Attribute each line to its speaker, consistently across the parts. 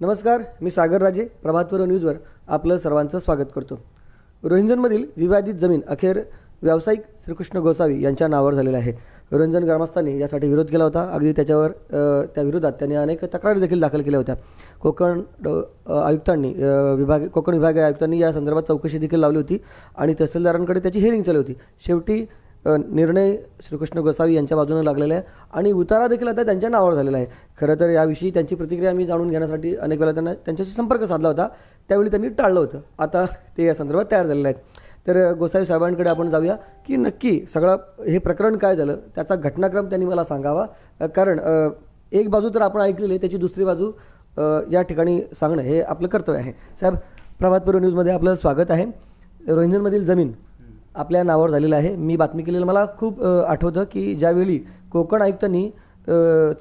Speaker 1: नमस्कार, मी सागर राजे. प्रभातपूर्व न्यूजवर आपलं सर्वांचं स्वागत करतो. रोहिंजनमधील विवादित जमीन अखेर व्यावसायिक श्रीकृष्ण गोसावी यांच्या नावावर झालेला आहे. रोहिंजन ग्रामस्थांनी यासाठी विरोध केला होता. अगदी त्या विरोधात त्यांनी अनेक तक्रारी देखील दाखल केल्या होत्या. कोकण विभागीय आयुक्तांनी या संदर्भात चौकशी देखील लावली होती आणि तहसीलदारांकडे त्याची हिअरिंग चालू होती. शेवटी निर्णय श्रीकृष्ण गोसावी यांच्या बाजूने लागलेला आहे आणि उतारा देखील आता त्यांच्या नावावर झालेला आहे. खरं तर याविषयी त्यांची प्रतिक्रिया मी जाणून घेण्यासाठी अनेक वेळा त्यांच्याशी संपर्क साधला होता. त्यावेळी त्यांनी टाळलं होतं. आता ते या संदर्भात तयार झालेले आहेत. तर गोसावी साहेबांकडे आपण जाऊया की नक्की सगळं हे प्रकरण काय झालं, त्याचा घटनाक्रम त्यांनी मला सांगावा. कारण एक बाजू तर आपण ऐकलेली आहे, त्याची दुसरी बाजू या ठिकाणी सांगणं हे आपलं कर्तव्य आहे. साहेब, प्रभातपूर्व न्यूजमध्ये आपलं स्वागत आहे. रोहिंजनमधील जमीन आपल्या नावावर झालेलं आहे. मी बातमी केलेलं मला खूप आठवतं की ज्यावेळी कोकण आयुक्तांनी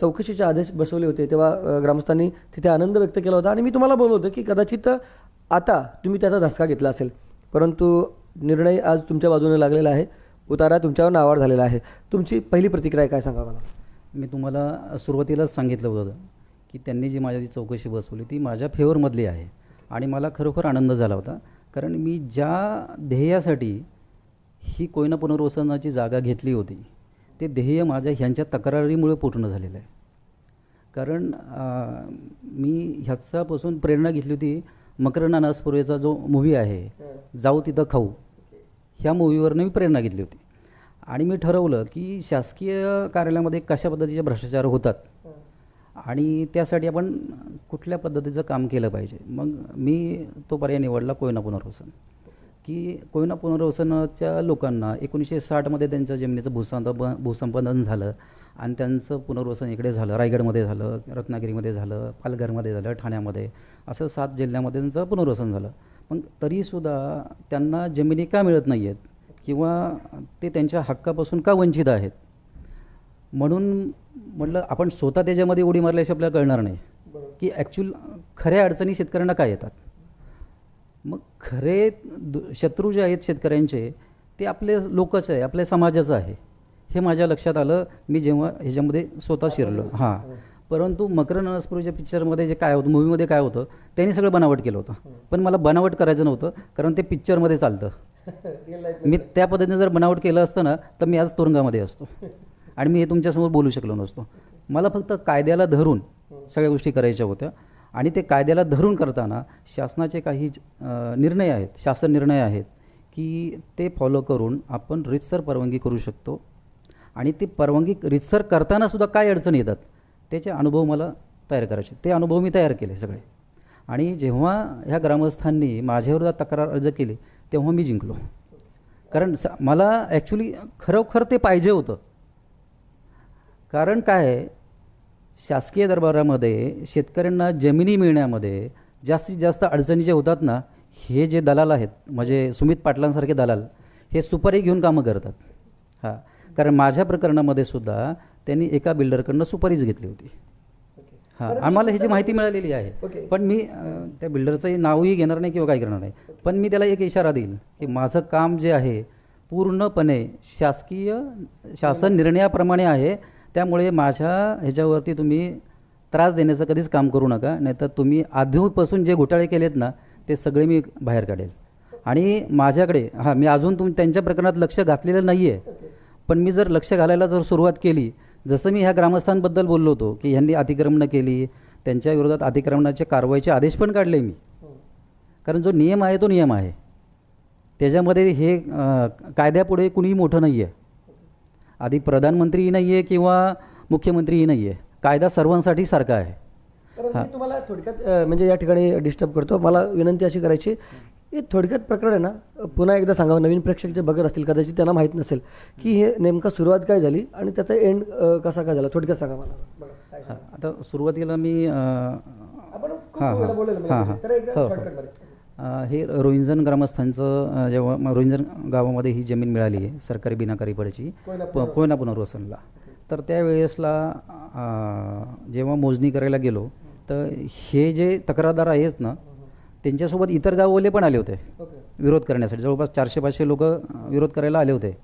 Speaker 1: चौकशीचे आदेश बसवले होते तेव्हा ग्रामस्थांनी तिथे आनंद व्यक्त केला होता आणि मी तुम्हाला बोललो होतं की कदाचित आता तुम्ही त्याचा धसका घेतला असेल, परंतु निर्णय आज तुमच्या बाजूने लागलेला आहे. उतारा तुमच्यावर नावावर झालेला आहे. तुमची पहिली प्रतिक्रिया काय सांगा मला?
Speaker 2: मी तुम्हाला सुरुवातीलाच सांगितलं होतं की त्यांनी जी माझी चौकशी बसवली ती माझ्या फेवरमधली आहे आणि मला खरोखर आनंद झाला होता. कारण मी ज्या ध्येयासाठी ही कोयना पुनर्वसनाची जागा घेतली होती ते ध्येय माझ्या ह्यांच्या तक्रारीमुळे पूर्ण झालेलं आहे. कारण मी ह्याच्यापासून प्रेरणा घेतली होती. मकरंद अनासपुरेचा जो मूव्ही आहे जाऊ तिथं खाऊ, ह्या मूव्हीवरनं मी प्रेरणा घेतली होती आणि मी ठरवलं की शासकीय कार्यालयामध्ये कशा पद्धतीचे भ्रष्टाचार होतात आणि त्यासाठी आपण कुठल्या पद्धतीचं काम केलं पाहिजे. मग मी तो पर्याय निवडला कोयना पुनर्वसन. की कोयना पुनर्वसनाच्या लोकांना 1960मध्ये त्यांच्या जमिनीचं भूसंपादन झालं आणि त्यांचं पुनर्वसन इकडे झालं. रायगडमध्ये झालं, रत्नागिरीमध्ये झालं, पालघरमध्ये झालं, ठाण्यामध्ये, असं 7 जिल्ह्यामध्ये त्यांचं पुनर्वसन झालं. पण तरीसुद्धा त्यांना जमिनी का मिळत नाही आहेत किंवा ते त्यांच्या हक्कापासून का वंचित आहेत. म्हणून म्हटलं आपण स्वतः त्याच्यामध्ये उडी मारल्याशिवाय आपल्याला कळणार नाही की ॲक्च्युअल खऱ्या अडचणी शेतकऱ्यांना काय येतात. मग खरे शत्रू जे आहेत शेतकऱ्यांचे ते आपले लोकच आहे, आपल्या समाजाचं आहे, हे माझ्या लक्षात आलं मी जेव्हा ह्याच्यामध्ये स्वतः शिरलो. परंतु मकरंद अनासपुरेच्या पिक्चरमध्ये जे काय होतं, मूवीमध्ये काय होतं, त्यांनी सगळं बनावट केलं होतं. पण मला बनावट करायचं नव्हतं कारण ते पिक्चरमध्ये चालतं. मी त्या पद्धतीने जर बनावट केलं असतं ना तर मी आज तुरुंगामध्ये असतो आणि मी हे तुमच्यासमोर बोलू शकलो नसतो. मला फक्त कायद्याला धरून सगळ्या गोष्टी करायच्या होत्या आणि ते कायद्याला धरून करताना शासनाचे काही निर्णय आहेत, शासन निर्णय आहेत की ते फॉलो करून आपण रीतसर परवानगी करू शकतो आणि ते परवानगी रीतसर करतानासुद्धा काय अडचणी येतात त्याचे अनुभव मला तयार करायचे. ते अनुभव मी तयार केले सगळे. आणि जेव्हा ह्या ग्रामस्थांनी माझ्याविरोधात तक्रार अर्ज केली तेव्हा मी जिंकलो. कारण मला ॲक्च्युली खरोखर ते पाहिजे होतं. कारण काय आहे, शासकीय दरबारामध्ये शेतकऱ्यांना जमिनी मिळण्यामध्ये जास्तीत जास्त अडचणी जे होतात ना, हे जे दलाल आहेत म्हणजे सुमित पाटलांसारखे दलाल हे सुपारी घेऊन कामं करतात. कारण माझ्या प्रकरणामध्ये सुद्धा त्यांनी एका बिल्डरकडनं सुपारीच घेतली होती. आम्हाला ह्याची माहिती मिळालेली आहे. पण मी त्या बिल्डरचं नावही घेणार नाही किंवा काय करणार नाही. पण मी त्याला एक इशारा देईल की माझं काम जे आहे पूर्णपणे शासन निर्णयाप्रमाणे आहे. त्यामुळे माझ्या ह्याच्यावरती तुम्ही त्रास देण्याचं कधीच काम करू नका, नाहीतर तुम्ही आधीपासून जे घोटाळे केलेत ना ते सगळे मी बाहेर काढेल. आणि माझ्याकडे मी अजून त्यांच्या प्रकरणात लक्ष घातलेलं नाही आहे. पण मी जर लक्ष घालायला जर सुरुवात केली, जसं मी ह्या ग्रामस्थांबद्दल बोललो होतो की ह्यांनी अतिक्रमणं केली, त्यांच्या विरोधात अतिक्रमणाचे कारवाईचे आदेश पण काढले मी. कारण जो नियम आहे तो नियम आहे, त्याच्यामध्ये हे कायद्यापुढे कुणीही मोठं नाही आहे. आधी प्रधानमंत्रीही नाही आहे किंवा मुख्यमंत्रीही नाही आहे. कायदा सर्वांसाठी सारखा आहे.
Speaker 1: मी तुम्हाला थोडक्यात म्हणजे या ठिकाणी डिस्टर्ब करतो. मला विनंती अशी करायची, हे थोडक्यात प्रकरण आहे ना पुन्हा एकदा सांगावं. नवीन प्रेक्षक जे बघत असतील कदाचित त्यांना माहीत नसेल की हे नेमका सुरुवात काय झाली आणि त्याचा एंड कसा काय झाला. थोडक्यात सांगा मला.
Speaker 2: आता सुरुवातीला मी हे रोहिंजन ग्रामस्थांचं जेव्हा रोहिंजन गावामध्ये ही जमीन मिळाली आहे सरकारी बिनाकारी पडची कोयना पुनर्वसनला, तर त्यावेळेसला जेव्हा मोजणी करायला गेलो तर हे जे तक्रारदार आहेत ना त्यांच्यासोबत इतर गाववाले पण आले होते विरोध करण्यासाठी. जवळपास 400-500 लोक विरोध करायला आले होते.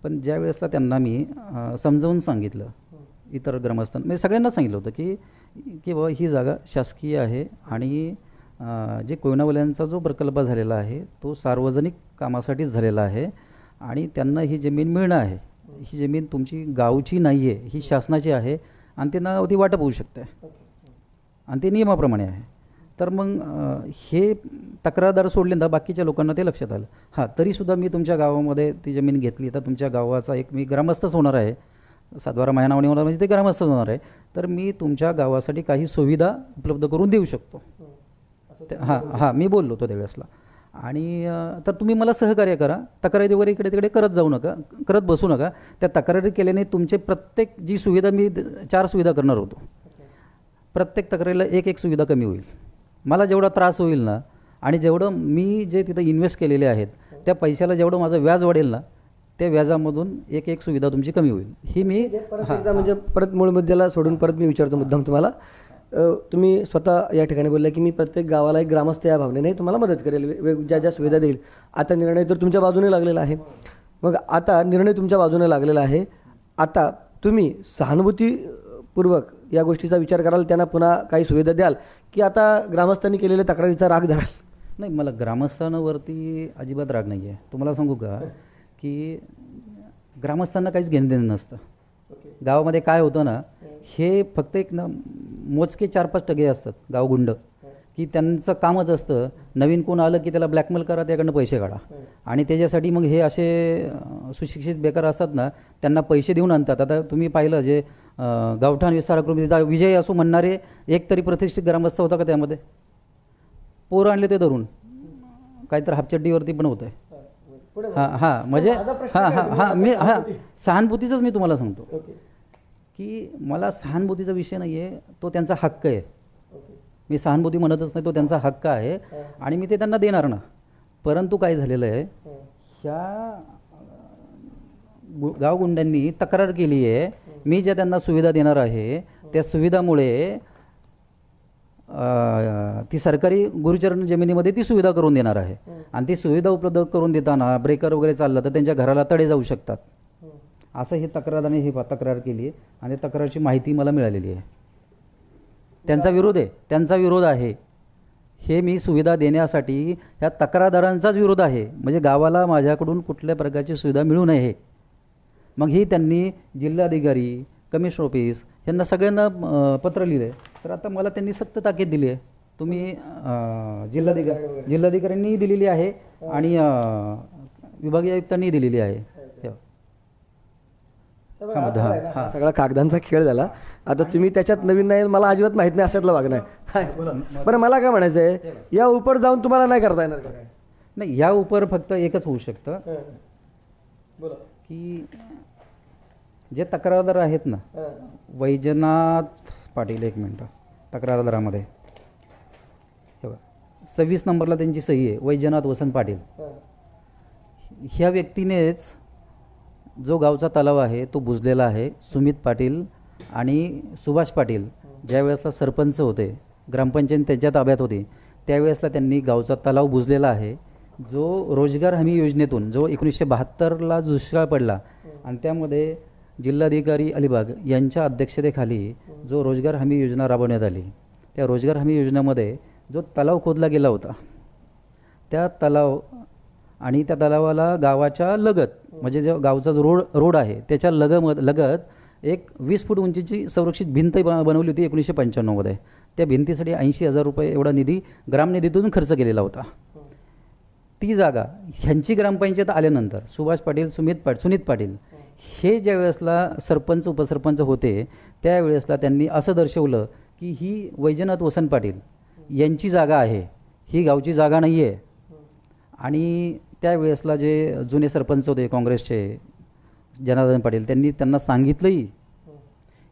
Speaker 2: पण ज्या वेळेसला त्यांना मी समजावून सांगितलं, इतर ग्रामस्थांना म्हणजे सगळ्यांना सांगितलं होतं की की बाबा ही जागा शासकीय आहे आणि जे कोयनावाल्यांचा जो प्रकल्प झालेला आहे तो सार्वजनिक कामासाठीच झालेला आहे आणि त्यांना ही जमीन मिळणं आहे. ही जमीन तुमची गावची नाही आहे, ही शासनाची आहे आणि त्यांना ती वाटप होऊ शकते आणि ते नियमाप्रमाणे आहे. तर मग हे तक्रारदार सोडले ना बाकीच्या लोकांना ते लक्षात आलं. हां, तरीसुद्धा मी तुमच्या गावामध्ये ती जमीन घेतली तर तुमच्या गावाचा एक मी ग्रामस्थच होणार आहे, सातबारा माझ्या नावाने होणार म्हणजे ते ग्रामस्थच होणार आहे, तर मी तुमच्या गावासाठी काही सुविधा उपलब्ध करून देऊ शकतो. हां, मी बोललो होतो त्यावेळेसला. आणि तर तुम्ही मला सहकार्य करा, तक्रारी वगैरे इकडे तिकडे करत जाऊ नका, करत बसू नका. त्या तक्रारी केल्याने तुमचे प्रत्येक जी सुविधा मी 4 सुविधा करणार होतो, प्रत्येक तक्रारीला एक सुविधा कमी होईल. मला जेवढा त्रास होईल ना आणि जेवढं मी जे तिथं इन्व्हेस्ट केलेले आहेत त्या पैशाला जेवढं माझं व्याज वाढेल ना त्या व्याजामधून एक सुविधा तुमची कमी होईल. ही मी
Speaker 1: परत एकदा म्हणजे परत मूळ मुद्द्याला सोडून परत मी विचारतो मुद्दाम तुम्हाला. तुम्ही स्वतः या ठिकाणी बोलला की मी प्रत्येक गावाला एक ग्रामस्थ या भावनेने तुम्हाला मदत करेल, ज्या ज्या सुविधा देईल. आता निर्णय तर तुमच्या बाजूने लागलेला आहे. मग आता निर्णय तुमच्या बाजूने लागलेला आहे. आता तुम्ही सहानुभूतीपूर्वक या गोष्टीचा विचार कराल, त्यांना पुन्हा काही सुविधा द्याल की आता ग्रामस्थांनी केलेल्या तक्रारीचा राग धराल?
Speaker 2: नाही, मला ग्रामस्थांवरती अजिबात राग नाही आहे. तुम्हाला सांगू का की ग्रामस्थांना काहीच घेणं देणं नसतं. गावामध्ये काय होतं ना, हे फक्त एक ना मोजके 4-5% असतात गावगुंड, की त्यांचं कामच असतं नवीन कोण आलं की त्याला ब्लॅकमेल करा, त्याकडनं पैसे काढा. आणि त्याच्यासाठी मग हे असे सुशिक्षित बेकार असतात ना, त्यांना पैसे देऊन आणतात. आता तुम्ही पाहिलं जे गावठाण विस्तार करून विजय असो म्हणणारे एक तरी प्रतिष्ठित ग्रामस्थ होता का त्यामध्ये? पोरं आणले ते धरून काहीतरी हापचड्डीवरती पण होतं आहे. हां म्हणजे मी सहानुभूतीचंच मी तुम्हाला सांगतो की मला सहानुभूतीचा विषय नाही आहे, तो त्यांचा हक्क आहे. मी सहानुभूती म्हणतच नाही, तो त्यांचा हक्क आहे आणि मी ते त्यांना देणार ना. परंतु काय झालेलं आहे, ह्या गावगुंड्यांनी तक्रार केली आहे. मी ज्या त्यांना सुविधा देणार आहे त्या सुविधामुळे ती सरकारी गुरुचरण जमिनीमध्ये ती सुविधा करून देणार आहे आणि ती सुविधा उपलब्ध करून देताना ब्रेकर वगैरे चाललं तर त्यांच्या घराला तडे जाऊ शकतात, असं हे तक्रारदाराने ही तक्रार केली आहे आणि तक्रारची माहिती मला मिळालेली आहे. त्यांचा विरोध आहे. हे मी सुविधा देण्यासाठी ह्या तक्रारदारांचाच विरोध आहे. म्हणजे गावाला माझ्याकडून कुठल्या प्रकारची सुविधा मिळू नये. मग ही त्यांनी जिल्हाधिकारी, कमिशनर ऑफिस यांना सगळ्यांना पत्र लिहिलं. तर आता मला त्यांनी सक्त ताकीद दिली आहे. तुम्ही जिल्हाधिकाऱ्यांनी दिलेली आहे आणि विभागीय आयुक्तांनी दिलेली आहे.
Speaker 1: सगळा कागदांचा खेळ झाला. आता तुम्ही त्याच्यात नवीन नाही, मला अजिबात माहित नाही अशातलं वागणं आहे. बरं, मला काय म्हणायचं आहे, या उपर जाऊन तुम्हाला नाही करता येणार का?
Speaker 2: नाही, या उपर फक्त एकच होऊ शकतं की जे तक्रारदार आहेत ना, वैजनाथ पाटील, 1 मिनटं, तक्रारदारामध्ये 26 नंबरला त्यांची सही आहे, वैजनाथ वसंत पाटील. ह्या व्यक्तीनेच जो गावचा तलाव आहे तो बुजलेला आहे. सुमित पाटील आणि सुभाष पाटील ज्यावेळेसला सरपंच होते, ग्रामपंचायत त्यांच्या ताब्यात होती, त्यावेळेसला त्यांनी गावचा तलाव बुजलेला आहे. जो रोजगार हमी योजनेतून जो 1972ला दुष्काळ पडला आणि त्यामध्ये जिल्हाधिकारी अलिबाग यांच्या अध्यक्षतेखाली जो रोजगार हमी योजना राबवण्यात आली, त्या रोजगार हमी योजनेमध्ये जो तलाव खोदला गेला होता, त्या तलाव आणि त्या तलावाला गावाच्या लगत म्हणजे जो गावचा जो रोड आहे त्याच्या लगत एक 20 फूट उंचीची संरक्षित भिंत बनवली होती 1995मध्ये. त्या भिंतीसाठी 80,000 रुपये एवढा निधी ग्रामनिधीतून खर्च केलेला होता. ती जागा ह्यांची ग्रामपंचायत आल्यानंतर सुभाष पाटील, सुनीत पाटील हे ज्या वेळेसला सरपंच उपसरपंच होते त्यावेळेसला त्यांनी असं दर्शवलं की ही वैजनाथ वसंत पाटील यांची जागा आहे, ही गावची जागा नाही आहे. आणि त्यावेळेसला जे जुने सरपंच होते काँग्रेसचे जनार्दन पाटील, त्यांना सांगितलंही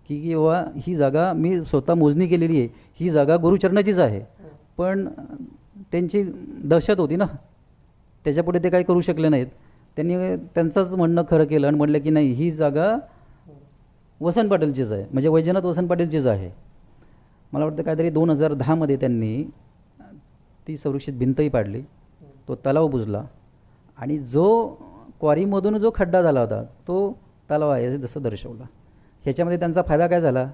Speaker 2: की बाबा ही जागा मी स्वतः मोजणी केलेली आहे, ही जागा गुरुचरणाचीच आहे. पण त्यांची दहशत होती ना, त्याच्यापुढे ते काही करू शकले नाहीत. त्यांनी त्यांचंच म्हणणं खरं केलं आणि म्हटलं की नाही, ही जागा वसंत पाटीलचीच आहे, म्हणजे वैजनाथ वसंत पाटीलचीच आहे. मला वाटतं काहीतरी 2010मध्ये त्यांनी ती संरक्षित भिंतही पाडली, तो तलाव बुजला आणि जो क्वारीमधून जो खड्डा झाला होता तो तलाव आहे जसं दर्शवला. ह्याच्यामध्ये त्यांचा फायदा काय झाला?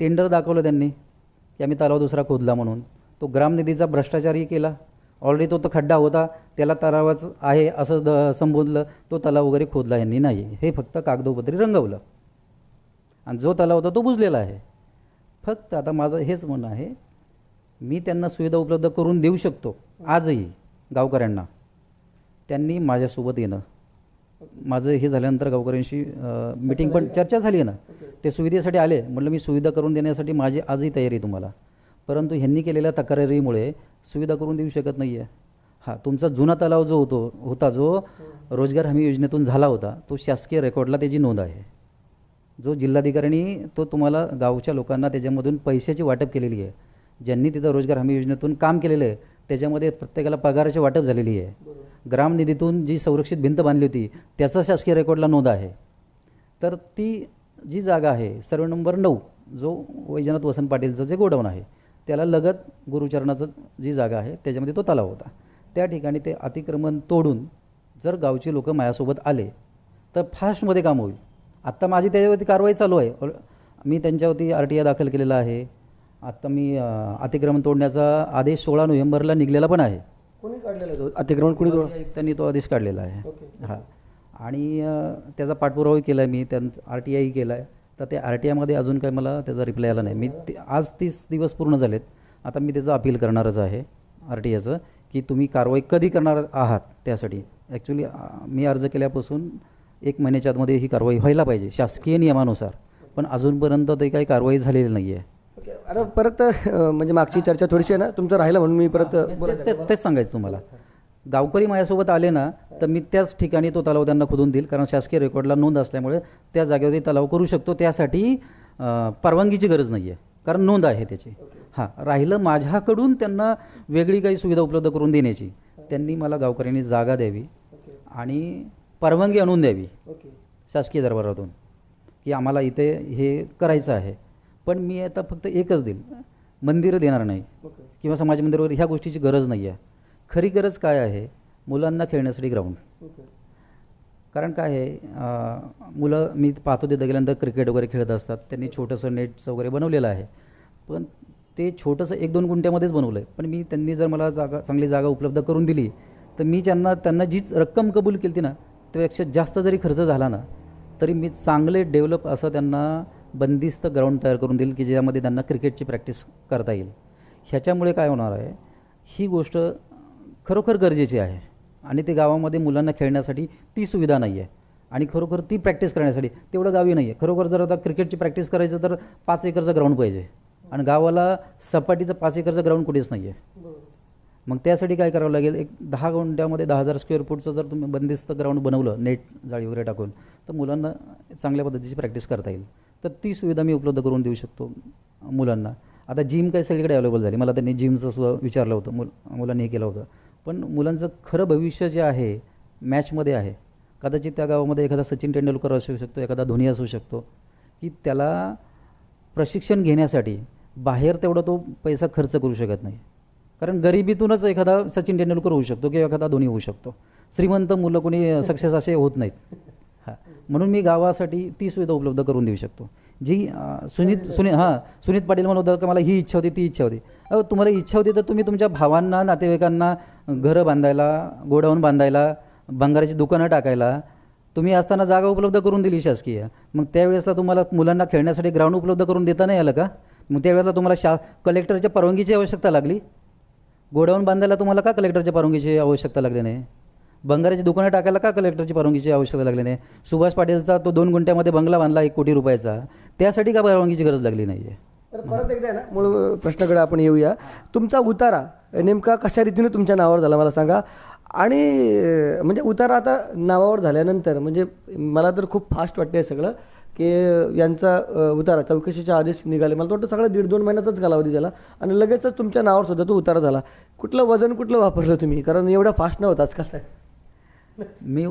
Speaker 2: टेंडर दाखवलं त्यांनी की आम्ही तलाव दुसरा खोदला म्हणून. तो ग्रामनिधीचा भ्रष्टाचारही केला. ऑलरेडी तो खड्डा होता, त्याला तलावाच आहे असं संबोधलं. तो तलाव वगैरे खोदला यांनी नाही, हे फक्त कागदोपत्री रंगवलं. आणि जो तलाव होता तो बुजलेला आहे. फक्त आता माझं हेच म्हणणं आहे, मी त्यांना सुविधा उपलब्ध करून देऊ शकतो आजही गावकऱ्यांना. त्यांनी माझ्यासोबत येणं. माझं हे झाल्यानंतर गावकऱ्यांशी मीटिंग पण चर्चा झाली आहे ना. ते सुविधेसाठी आले, म्हटलं मी सुविधा करून देण्यासाठी माझी आजही तयारी आहे तुम्हाला. परंतु ह्यांनी केलेल्या तक्रारीमुळे सुविधा करून देऊ शकत नाही आहे. हां, तुमचा जुना तलाव जो होता जो रोजगार हमी योजनेतून झाला होता, तो शासकीय रेकॉर्डला त्याची नोंद आहे. जो जिल्हाधिकाऱ्यांनी तो तुम्हाला गावच्या लोकांना त्याच्यामधून पैशाची वाटप केलेली आहे. ज्यांनी तिथं रोजगार हमी योजनेतून काम केलेलं आहे त्याच्यामध्ये प्रत्येकाला पगाराची वाटप झालेली आहे. ग्रामनिधीतून जी संरक्षित भिंत बांधली होती त्याचा शासकीय रेकॉर्डला नोंद आहे. तर ती जी जागा आहे सर्वे नंबर 9, जो वैजनाथ वसंत पाटीलचं जे गोडाऊन आहे त्याला लगत गुरुचरणाचं जी जागा आहे त्याच्यामध्ये तो तलाव होता. त्या ठिकाणी ते अतिक्रमण तोडून जर गावचे लोक माझ्यासोबत आले तर फास्टमध्ये काम होईल. आत्ता माझी त्याच्यावरती कारवाई चालू आहे. मी त्यांच्यावरती RTI दाखल केलेला आहे. आत्ता मी अतिक्रमण तोडण्याचा आदेश 16 नोव्हेंबरला निघलेला पण आहे.
Speaker 1: कोणी काढलेला तो अतिक्रमण? कोणी
Speaker 2: आयुक्तांनी तो आदेश काढलेला आहे. हां, आणि त्याचा पाठपुरावाही केला आहे मी, त्यांचा RTI केला आहे. तर त्या RTIमध्ये अजून काही मला त्याचा रिप्लाय आला नाही. मी आज 30 दिवस पूर्ण झालेत. आता मी त्याचं अपील करणारच आहे RTIचं, की तुम्ही कारवाई कधी करणार आहात त्यासाठी. ॲक्च्युली मी अर्ज केल्यापासून 1 महिन्याच्या आतमध्ये ही कारवाई व्हायला पाहिजे शासकीय नियमानुसार, पण अजूनपर्यंत ते काही कारवाई झालेली नाही आहे.
Speaker 1: आता परत म्हणजे मागची चर्चा थोडीशी आहे ना, तुमचं राहिलं म्हणून मी परत
Speaker 2: तेच सांगायचं तुम्हाला. गावकरी माझ्यासोबत आले ना तर मी त्याच ठिकाणी तो तलाव त्यांना खोदून देईल, कारण शासकीय रेकॉर्डला नोंद असल्यामुळे त्या जागेवरती तलाव करू शकतो. त्यासाठी परवानगीची गरज नाही आहे, कारण नोंद आहे त्याची. हां, राहिलं माझ्याकडून त्यांना वेगळी काही सुविधा उपलब्ध करून देण्याची, त्यांनी मला गावकऱ्यांनी जागा द्यावी आणि परवानगी आणून द्यावी शासकीय दरबारातून, की आम्हाला इथे हे करायचं आहे. पण मी आता फक्त एकच देईल, मंदिरं देणार नाही किंवा समाज मंदिरावर ह्या गोष्टीची गरज नाही आहे. खरी गरज काय आहे? मुलांना खेळण्यासाठी ग्राउंड. कारण काय आहे, मुलं मी पाहतो तिथं गेल्यानंतर क्रिकेट वगैरे खेळत असतात. त्यांनी छोटंसं नेटचं वगैरे बनवलेलं आहे, पण ते छोटंसं 1-2 गुंठ्यामध्येच बनवलं आहे. पण त्यांनी जर मला चांगली जागा उपलब्ध करून दिली तर मी त्यांना जीच रक्कम कबूल केली ना त्यापेक्षा जास्त जरी खर्च झाला ना तरी मी चांगले डेव्हलप असं त्यांना बंदिस्त ग्राउंड तयार करून देईल, की ज्यामध्ये त्यांना क्रिकेटची प्रॅक्टिस करता येईल. ह्याच्यामुळे काय होणार आहे, ही गोष्ट खरोखर गरजेची आहे. आणि ते गावामध्ये मुलांना खेळण्यासाठी ती सुविधा नाही आहे, आणि खरोखर ती प्रॅक्टिस करण्यासाठी तेवढं गावी नाही आहे. खरोखर जर आता क्रिकेटची प्रॅक्टिस करायचं तर 5 एकरचं ग्राउंड पाहिजे, आणि गावाला सपाटीचं 5 एकरचं ग्राउंड कुठेच नाही आहे. मग त्यासाठी काय करावं लागेल, एक 10 गुंठ्यामध्ये 10,000 स्क्वेअर फूटचं जर तुम्ही बंदिस्त ग्राउंड बनवलं नेट जाळी वगैरे टाकून, तर मुलांना चांगल्या पद्धतीची प्रॅक्टिस करता येईल. तर ती सुविधा मी उपलब्ध करून देऊ शकतो मुलांना. आता जिम काही सगळीकडे अवेलेबल झाली. मला त्यांनी जिमचं सुद्धा विचारलं होतं, मुलांनी हे केलं होतं. पण मुलांचं खरं भविष्य जे आहे मॅचमध्ये आहे. कदाचित त्या गावामध्ये एखादा सचिन तेंडुलकर असू शकतो, एखादा धोनी असू शकतो, की त्याला प्रशिक्षण घेण्यासाठी बाहेर तेवढा तो पैसा खर्च करू शकत नाही. कारण गरिबीतूनच एखादा सचिन तेंडुलकर होऊ शकतो किंवा एखादा धोनी होऊ शकतो. श्रीमंत मुलं कोणी सक्सेस असे होत नाहीत. हां, म्हणून मी गावासाठी ती सुविधा उपलब्ध करून देऊ शकतो. जी सुनीत पाटील म्हणत होता की मला ही इच्छा होती, ती इच्छा होती. तुम्हाला इच्छा होती तर तुम्ही तुमच्या भावांना, नातेवाईकांना घरं बांधायला, गोडाऊन बांधायला, भंगाराची दुकानं टाकायला तुम्ही असताना जागा उपलब्ध करून दिली शासकीय. मग त्यावेळेसला तुम्हाला मुलांना खेळण्यासाठी ग्राउंड उपलब्ध करून देता नाही आलं का? मग त्यावेळेला तुम्हाला कलेक्टरच्या परवानगीची आवश्यकता लागली. गोडाऊन बांधायला तुम्हाला का कलेक्टरच्या परवानगीची आवश्यकता लागली नाही? भंगाराची दुकानं टाकायला का कलेक्टरची परवानगीची आवश्यकता लागली नाही? सुभाष पाटीलचा तो 2 गुंठ्यामध्ये बंगला बांधला 1 कोटी रुपयाचा, त्यासाठी का परवानगीची गरज लागली नाही आहे?
Speaker 1: तर परत एकदा आहे ना मूळ प्रश्नाकडे आपण येऊया. तुमचा उतारा नेमका कशा रीतीने तुमच्या नावावर झाला मला सांगा. आणि म्हणजे उतारा आता नावावर झाल्यानंतर म्हणजे मला तर खूप फास्ट वाटते सगळं, की यांचा उतारा चौकशीचे आदेश निघाले. मला वाटतं सगळं 1.5-2 महिन्यातच कालावधी झाला आणि लगेचच तुमच्या नावावर सुद्धा तो उतारा झाला. कुठलं वजन कुठलं वापरलं तुम्ही? कारण एवढा फास्ट नव्हता आजकाल.
Speaker 2: मी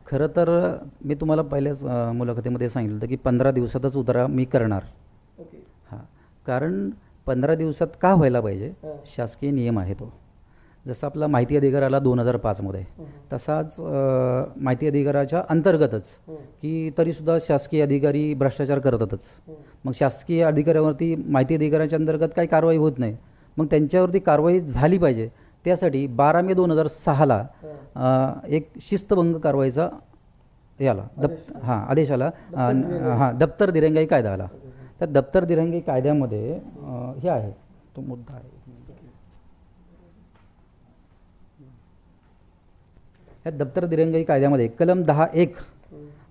Speaker 2: खरं तर मी तुम्हाला पहिल्याच मुलाखतीमध्ये सांगितलं होतं की 15 दिवसातच उतारा मी करणार. हां, कारण 15 दिवसात का व्हायला पाहिजे, शासकीय नियम आहे तो. जसं आपला माहिती अधिकार आला 2005मध्ये, तसाच माहिती अधिकाराच्या अंतर्गतच की तरीसुद्धा शासकीय अधिकारी भ्रष्टाचार करतातच. मग शासकीय अधिकाऱ्यावरती माहिती अधिकाराच्या अंतर्गत काही कारवाई होत नाही, मग त्यांच्यावरती कारवाई झाली पाहिजे. त्यासाठी 12 मे 2006ला एक शिस्तभंग कारवाईचा आदेश आला. दप्तर दिरंगाई कायदा आला. त्या दप्तर दिरंगाई कायद्यामध्ये हे आहे, तो मुद्दा आहे. या दप्तर दिरंगाई कायद्यामध्ये कलम 10(1)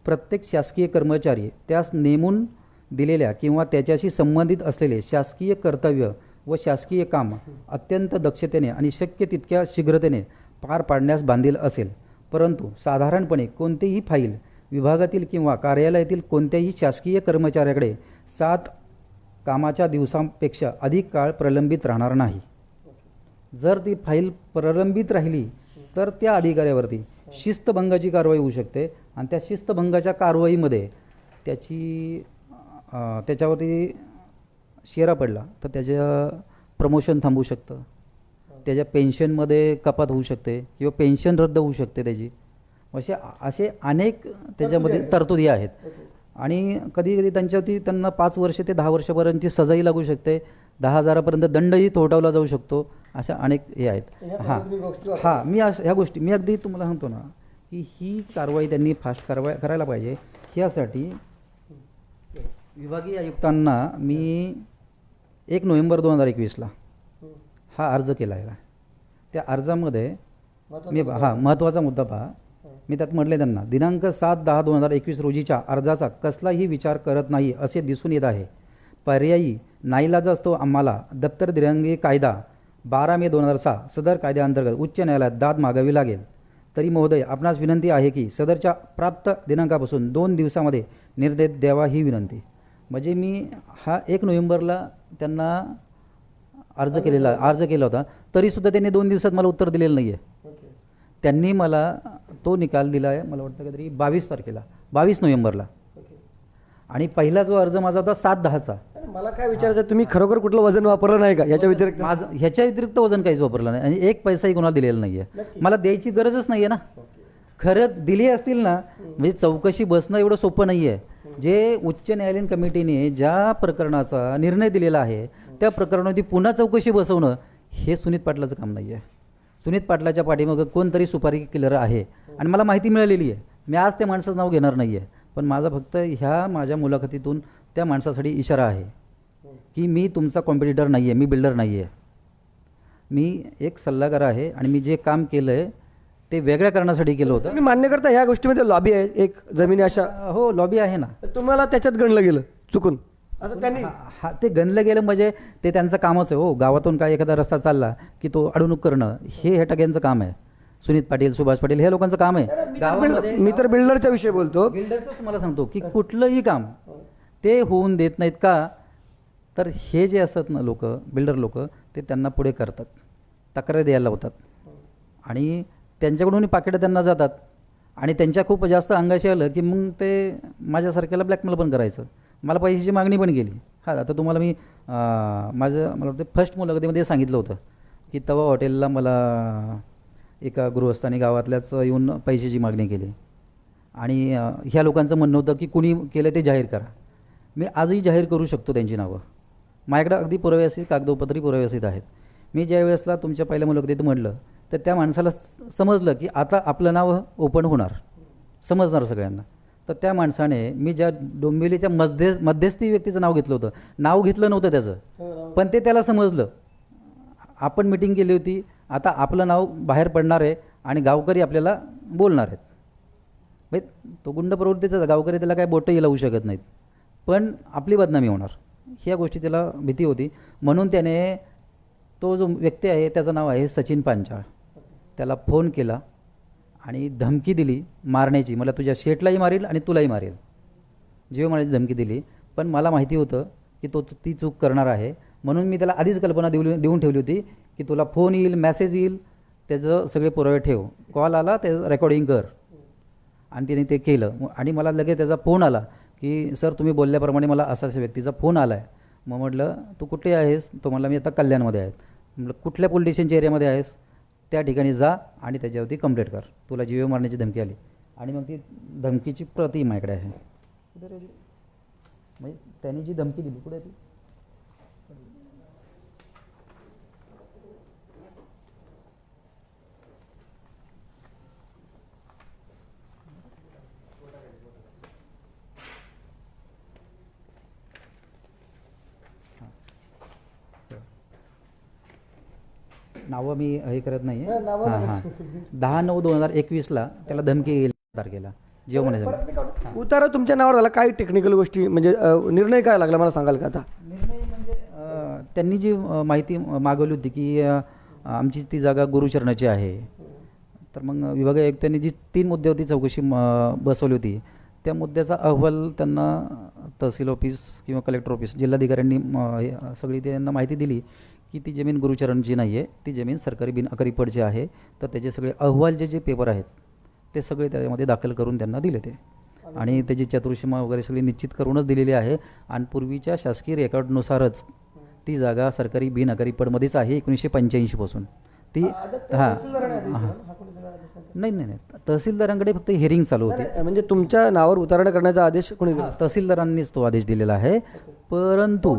Speaker 2: प्रत्येक शासकीय कर्मचारी त्यास नेमून दिलेल्या किंवा त्याच्याशी संबंधित असलेले शासकीय कर्तव्य व शासकीय काम अत्यंत दक्षतेने आणि शक्य तितक्या शीघ्रतेने पार पाडण्यास बांधील असेल. परंतु साधारणपणे कोणतीही फाईल विभागातील किंवा कार्यालयातील कोणत्याही शासकीय कर्मचाऱ्याकडे 7 कामाच्या दिवसांपेक्षा अधिक काळ प्रलंबित राहणार नाही. जर ती फाईल प्रलंबित राहिली तर त्या अधिकाऱ्यावरती शिस्तभंगाची कारवाई होऊ शकते आणि त्या शिस्तभंगाच्या कारवाईमध्ये त्याच्यावरती शेरा पडला तर त्याचं प्रमोशन थांबू शकतं, त्याच्या पेन्शनमध्ये कपात होऊ शकते किंवा पेन्शन रद्द होऊ शकते त्याची. असे अनेक त्याच्यामध्ये तरतुदी आहेत. आणि कधी कधी त्यांना 5 वर्ष ते 10 वर्षापर्यंतची सजाही लागू शकते, 10,000पर्यंत दंडही ठोठावला जाऊ शकतो. अशा अनेक हे आहेत. ह्या गोष्टी मी अगदी तुम्हाला सांगतो ना की ही कारवाई त्यांनी फास्ट करायला पाहिजे. ह्यासाठी विभागीय आयुक्तांना मी 1 नोव्हेंबर 2021ला हा अर्ज केला आहे. त्या अर्जामध्ये मी महत्त्वाचा मुद्दा पहा, मी त्यात म्हटले त्यांना दिनांक 7/10/2021 रोजीच्या अर्जाचा कसलाही विचार करत नाही असे दिसून येत आहे. पर्यायी नाईलाजास्तव आम्हाला दप्तर दिरंगाई कायदा 12 मे 2006 सदर कायद्याअंतर्गत उच्च न्यायालयात दाद मागावी लागेल. तरी महोदय आपणास विनंती आहे की सदरच्या प्राप्त दिनांकापासून 2 दिवसामध्ये निर्देश द्यावा ही विनंती. म्हणजे मी 1 नोव्हेंबरला त्यांना अर्ज केला होता, तरीसुद्धा त्यांनी 2 दिवसात मला उत्तर दिलेलं नाही आहे. त्यांनी मला तो निकाल दिला आहे, मला वाटतं काहीतरी 22 नोव्हेंबरला. आणि पहिला जो अर्ज माझा होता 7/10चा.
Speaker 1: मला काय विचारायचं, तुम्ही खरोखर कुठलं वजन वापरलं नाही का याच्या व्यतिरिक्त?
Speaker 2: ह्याच्या व्यतिरिक्त वजन काहीच वापरलं नाही आणि 1 पैसाही कोणाला दिलेला नाही आहे. मला द्यायची गरजच नाही आहे ना. खरं दिली असतील ना, म्हणजे चौकशी बसणं एवढं सोपं नाही आहे. जे उच्च न्यायालयीन कमिटीने ज्या प्रकरणाचा निर्णय दिलेला आहे त्या प्रकरणावरती पुन्हा चौकशी बसवणं हे सुनीत पाटलाचं काम नाही आहे. सुनीत पाटलाच्या पाठीमागं कोणतरी सुपारी किलर आहे आणि मला माहिती मिळालेली आहे. मी आज त्या माणसाचं नाव घेणार नाही आहे, पण माझा फक्त माझ्या मुलाखतीतून त्या माणसासाठी इशारा आहे की मी तुमचा कॉम्पिटिटर नाही आहे, मी बिल्डर नाही आहे, मी एक सल्लागार आहे आणि मी जे काम केलं आहे ते वेगळ्या कारणासाठी केलं होतं.
Speaker 1: मी मान्य करता ह्या गोष्टीमध्ये लॉबी आहे, एक जमिनी अशा?
Speaker 2: हो, लॉबी आहे ना.
Speaker 1: तुम्हाला त्याच्यात गणलं गेलं चुकून? आता त्यांनी
Speaker 2: ते गणलं गेलं म्हणजे ते त्यांचं कामच आहे. हो, गावातून काय एखादा रस्ता चालला की तो अडवणूक करणं हे टक्यांचं काम आहे. सुनीत पाटील, सुभाष पाटील हे लोकांचं काम आहे.
Speaker 1: मी तर बिल्डरच्या विषयी बोलतो.
Speaker 2: बिल्डरचं तुम्हाला सांगतो की कुठलंही काम ते होऊन देत नाहीत का, तर हे जे असतात ना लोक, बिल्डर लोक, ते त्यांना पुढे करतात, तक्रार द्यायला लावतात आणि त्यांच्याकडून पाकिटं त्यांना जातात आणि त्यांच्या खूप जास्त अंगाशी आलं की मग ते माझ्यासारख्याला ब्लॅकमेल पण करायचं. मला पैशाची मागणी पण केली. आता तुम्हाला मी मला वाटतं फर्स्ट मुलाखतीमध्ये सांगितलं होतं की तवा हॉटेलला मला एका गृहस्थानी गावातल्याच येऊन पैशाची मागणी केली आणि ह्या लोकांचं म्हणणं होतं की कुणी केलं ते जाहीर करा. मी आजही जाहीर करू शकतो त्यांची नावं. माझ्याकडे अगदी पुराव्यासहित कागदोपत्री पुराव्यासहित आहेत. मी ज्या वेळेसला तुमच्या पहिल्या मुलाखतीत म्हटलं तर त्या माणसाला समजलं की आता आपलं नाव ओपन होणार, समजणार सगळ्यांना. तर त्या माणसाने मी ज्या डोंबिवलीच्या मध्यस्थी व्यक्तीचं नाव घेतलं होतं, नाव घेतलं नव्हतं त्याचं, पण ते त्याला समजलं. आपण मिटिंग केली होती, आता आपलं नाव बाहेर पडणार आहे आणि गावकरी आपल्याला बोलणार आहेत. भाई तो गुंड प्रवृत्तीचा गावकरी त्याला काय बोटही लावू शकत नाहीत, पण आपली बदनामी होणार ह्या गोष्टी त्याला भीती होती. म्हणून त्याने तो जो व्यक्ती आहे त्याचं नाव आहे सचिन पांचाळ, त्याला फोन केला आणि धमकी दिली मारण्याची. मला तुझ्या शेटलाही मारेल आणि तुलाही मारेल, जीव मारण्याची धमकी दिली. पण मला माहिती होतं की तो ती चूक करणार आहे, म्हणून मी त्याला आधीच कल्पना देऊन ठेवली होती की तुला फोन येईल, मेसेज येईल, त्याचं सगळे पुरावे ठेव, कॉल आला त्याचं रेकॉर्डिंग कर. आणि त्याने ते केलं आणि मला लगेच त्याचा फोन आला की सर तुम्ही बोलल्याप्रमाणे मला असा व्यक्तीचा फोन आला आहे. मग म्हटलं तू कुठे आहेस? तो म्हणला मी आता कल्याणमध्ये आहे. म्हटलं कुठल्या पोलीस स्टेशनच्या एरियामध्ये आहेस? त्या ठिकाणी जा आणि त्याच्यावरती कंप्लेंट कर, तुला जीवे मारण्याची धमकी आली. आणि मग ती धमकीची प्रति माझ्याकडे आहे. कुठे रे ती? म्हणजे त्यांनी जी धमकी दिली कुठे ती? नावं मी हे करत नाही आहे. हां हां 10/9/2021 त्याला धमकी तारखेला जेव्हा म्हणायचं.
Speaker 1: उतारा तुमच्या नावावर झाला, काय टेक्निकल गोष्टी म्हणजे निर्णय काय लागला मला सांगाल का आता?
Speaker 2: निर्णय म्हणजे त्यांनी जी माहिती मागवली होती की आमची ती जागा गुरुचरणाची आहे, तर मग विभागीय आयुक्तांनी जी 3 मुद्द्यावरती चौकशी बसवली होती, त्या मुद्द्याचा अहवाल त्यांना तहसील ऑफिस किंवा कलेक्टर ऑफिस जिल्हाधिकाऱ्यांनी सगळी त्यांना माहिती दिली की ती जमीन गुरुचरणची नाही आहे, ती जमीन सरकारी बिनअकरी पडची आहे. तर त्याचे सगळे अहवाल जे पेपर आहेत ते सगळे त्यामध्ये दाखल करून त्यांना दिले ते, आणि त्याची चतुर्सीमा वगैरे सगळी निश्चित करूनच दिलेली आहे. आणि पूर्वीच्या शासकीय रेकॉर्डनुसारच ती जागा सरकारी बिनअकरी पडमध्येच आहे 1985 पासून ती. हां हां नाही नाही नाही तहसीलदारांकडे फक्त हिअरिंग चालू होती.
Speaker 1: म्हणजे तुमच्या नावावर उतारा करण्याचा आदेश कोणी दिला?
Speaker 2: तहसीलदारांनीच तो आदेश दिलेला आहे, परंतु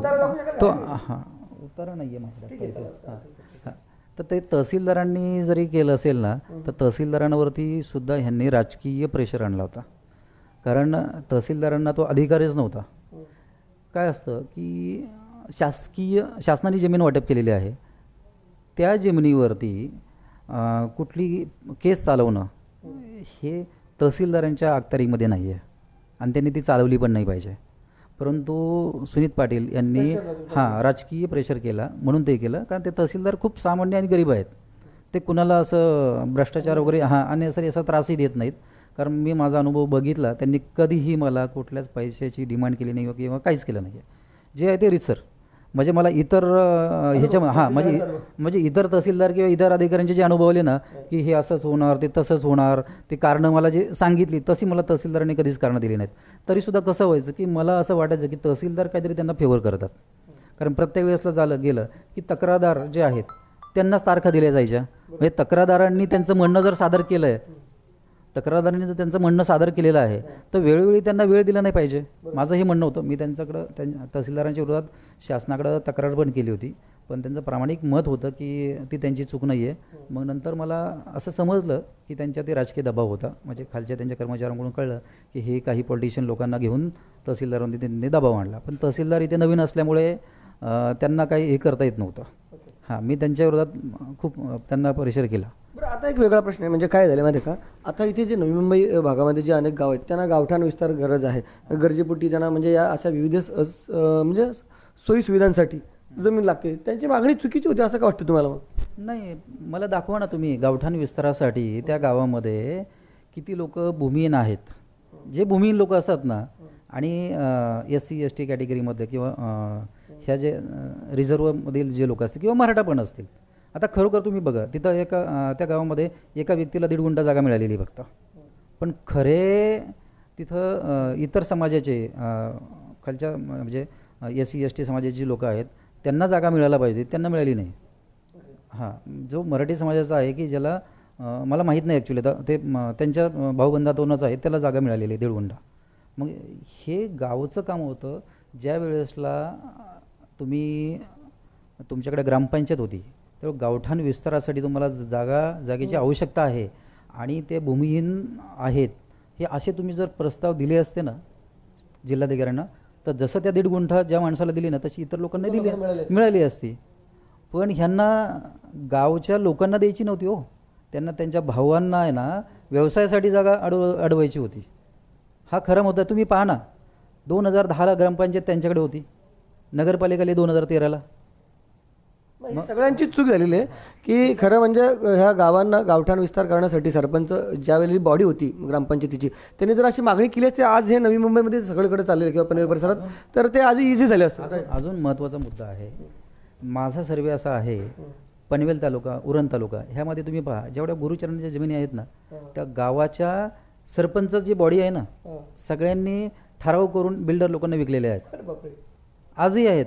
Speaker 2: तो हां उतारा नाही आहे माझ्याकडे. हां हां तर ते तहसीलदारांनी जरी केलं असेल ना, तर तहसीलदारांवरती सुद्धा ह्यांनी राजकीय प्रेशर आणला होता, कारण तहसीलदारांना तो अधिकारच नव्हता. काय असतं की शासनाने जमीन वाटप केलेली आहे, त्या जमिनीवरती कुठली केस चालवणं हे तहसीलदारांच्या अखत्यारीमध्ये नाही आहे, आणि त्यांनी ती चालवली पण नाही पाहिजे. परंतु सुनीत पाटील यांनी राजकीय प्रेशर केला म्हणून ते केलं, कारण ते तहसीलदार खूप सामान्य आणि गरीब आहेत. ते कुणाला असं भ्रष्टाचार वगैरे आणि असा त्रासही देत नाहीत. कारण मी माझा अनुभव बघितला, त्यांनी कधीही मला कुठल्याच पैशाची डिमांड केली नाही किंवा काहीच केलं नाही. जे आहे ते रीतसर, म्हणजे मला इतर ह्याच्या म्हणजे इतर तहसीलदार किंवा इतर अधिकाऱ्यांचे जे अनुभवले ना की हे असंच होणार ते तसंच होणार, ते कारणं मला जे सांगितली तशी मला तहसीलदारांनी कधीच कारणं दिली नाहीत. तरीसुद्धा कसं व्हायचं की मला असं वाटायचं की तहसीलदार काहीतरी त्यांना फेवर करतात, कारण प्रत्येक वेळेसला गेलं की तक्रारदार जे आहेत त्यांनाच तारखा दिल्या जायच्या. म्हणजे तक्रारदारांनी त्यांचं म्हणणं जर सादर केलं आहे, तक्रारदारांनी जर त्यांचं म्हणणं सादर केलेलं आहे, तर वेळोवेळी त्यांना वेळ दिला नाही पाहिजे. माझं हे म्हणणं होतं. मी त्यांच्याकडं तहसीलदारांच्या विरोधात शासनाकडं तक्रार पण केली होती, पण त्यांचं प्रामाणिक मत होतं की ती त्यांची चूक नाही आहे. मग नंतर मला असं समजलं की त्यांच्या ते राजकीय दबाव होता, म्हणजे खालच्या त्यांच्या कर्मचाऱ्यांकडून कळलं की हे काही पॉलिटिशियन लोकांना घेऊन तहसीलदारांनी त्यांनी दबाव आणला. पण तहसीलदार इथे नवीन असल्यामुळे त्यांना काही हे करता येत नव्हतं. हां मी त्यांच्या विरोधात खूप त्यांना प्रेशर केला.
Speaker 1: बरं आता एक वेगळा प्रश्न आहे, म्हणजे काय झालं माहिती आहे का, आता इथे जे नवी मुंबई भागामध्ये जे अनेक गाव आहेत त्यांना गावठाण विस्तार गरज आहे. गरजेपोटी त्यांना म्हणजे या अशा विविध म्हणजे सोयी सुविधांसाठी जमीन लागते. त्यांची मागणी चुकीची होती असं का वाटतं तुम्हाला? मग
Speaker 2: नाही, मला दाखवा ना तुम्ही गावठाण विस्तारासाठी त्या गावामध्ये किती लोक भूमिहीन आहेत. जे भूमिहीन लोक असतात ना, आणि SC ST कॅटेगरीमध्ये किंवा ह्या जे रिझर्वमधील जे लोक असतील किंवा मराठा पण असतील, आता खरोखर तुम्ही बघा तिथं त्या गावामध्ये एका व्यक्तीला 1.5 गुंठा जागा मिळालेली फक्त. पण खरे तिथं इतर समाजाचे खालच्या म्हणजे SC ST समाजाचे लोक आहेत त्यांना जागा मिळायला पाहिजे, त्यांना मिळाली नाही. हां जो मराठी समाजाचा आहे की ज्याला मला माहीत नाही ॲक्च्युली, तर ते त्यांच्या भाऊबंधातूनच आहे, त्याला जागा मिळालेली आहे 1.5 गुंठा. मग हे गावचं काम होतं. ज्या वेळेसला तुमच्याकडे ग्रामपंचायत होती तेव्हा गावठाण विस्तारासाठी तुम्हाला जागेची आवश्यकता आहे आणि ते भूमिहीन आहेत हे असे तुम्ही जर प्रस्ताव दिले असते ना जिल्हाधिकाऱ्यांना, तर जसं त्या 1.5 गुंठा ज्या माणसाला दिली ना तशी इतर लोकांना मिळाली असती. पण ह्यांना गावच्या लोकांना द्यायची नव्हती हो, त्यांना त्यांच्या भावांना आहे ना व्यवसायासाठी जागा अडवायची होती. हा खरा मुद्दा. तुम्ही पहा ना 2010ला ग्रामपंचायत त्यांच्याकडे होती, नगरपालिकेला 2013ला.
Speaker 1: सगळ्यांची चूक झालेली आहे की खरं म्हणजे ह्या गावांना गावठाण विस्तार करण्यासाठी सरपंच ज्यावेळी बॉडी होती ग्रामपंचायतीची त्यांनी जर अशी मागणी केली असते आज हे नवी मुंबईमध्ये सगळीकडे चाललेलं किंवा पनवेल परिसरात, तर ते आज इझी झाले असते.
Speaker 2: अजून महत्त्वाचा मुद्दा आहे. माझा सर्वे असा आहे, पनवेल तालुका उरण तालुका ह्यामध्ये तुम्ही पहा जेवढ्या गुरुचरणाच्या जमिनी आहेत ना, त्या गावाच्या सरपंच जी बॉडी आहे ना सगळ्यांनी ठराव करून बिल्डर लोकांना विकलेले आहेत. आजही आहेत.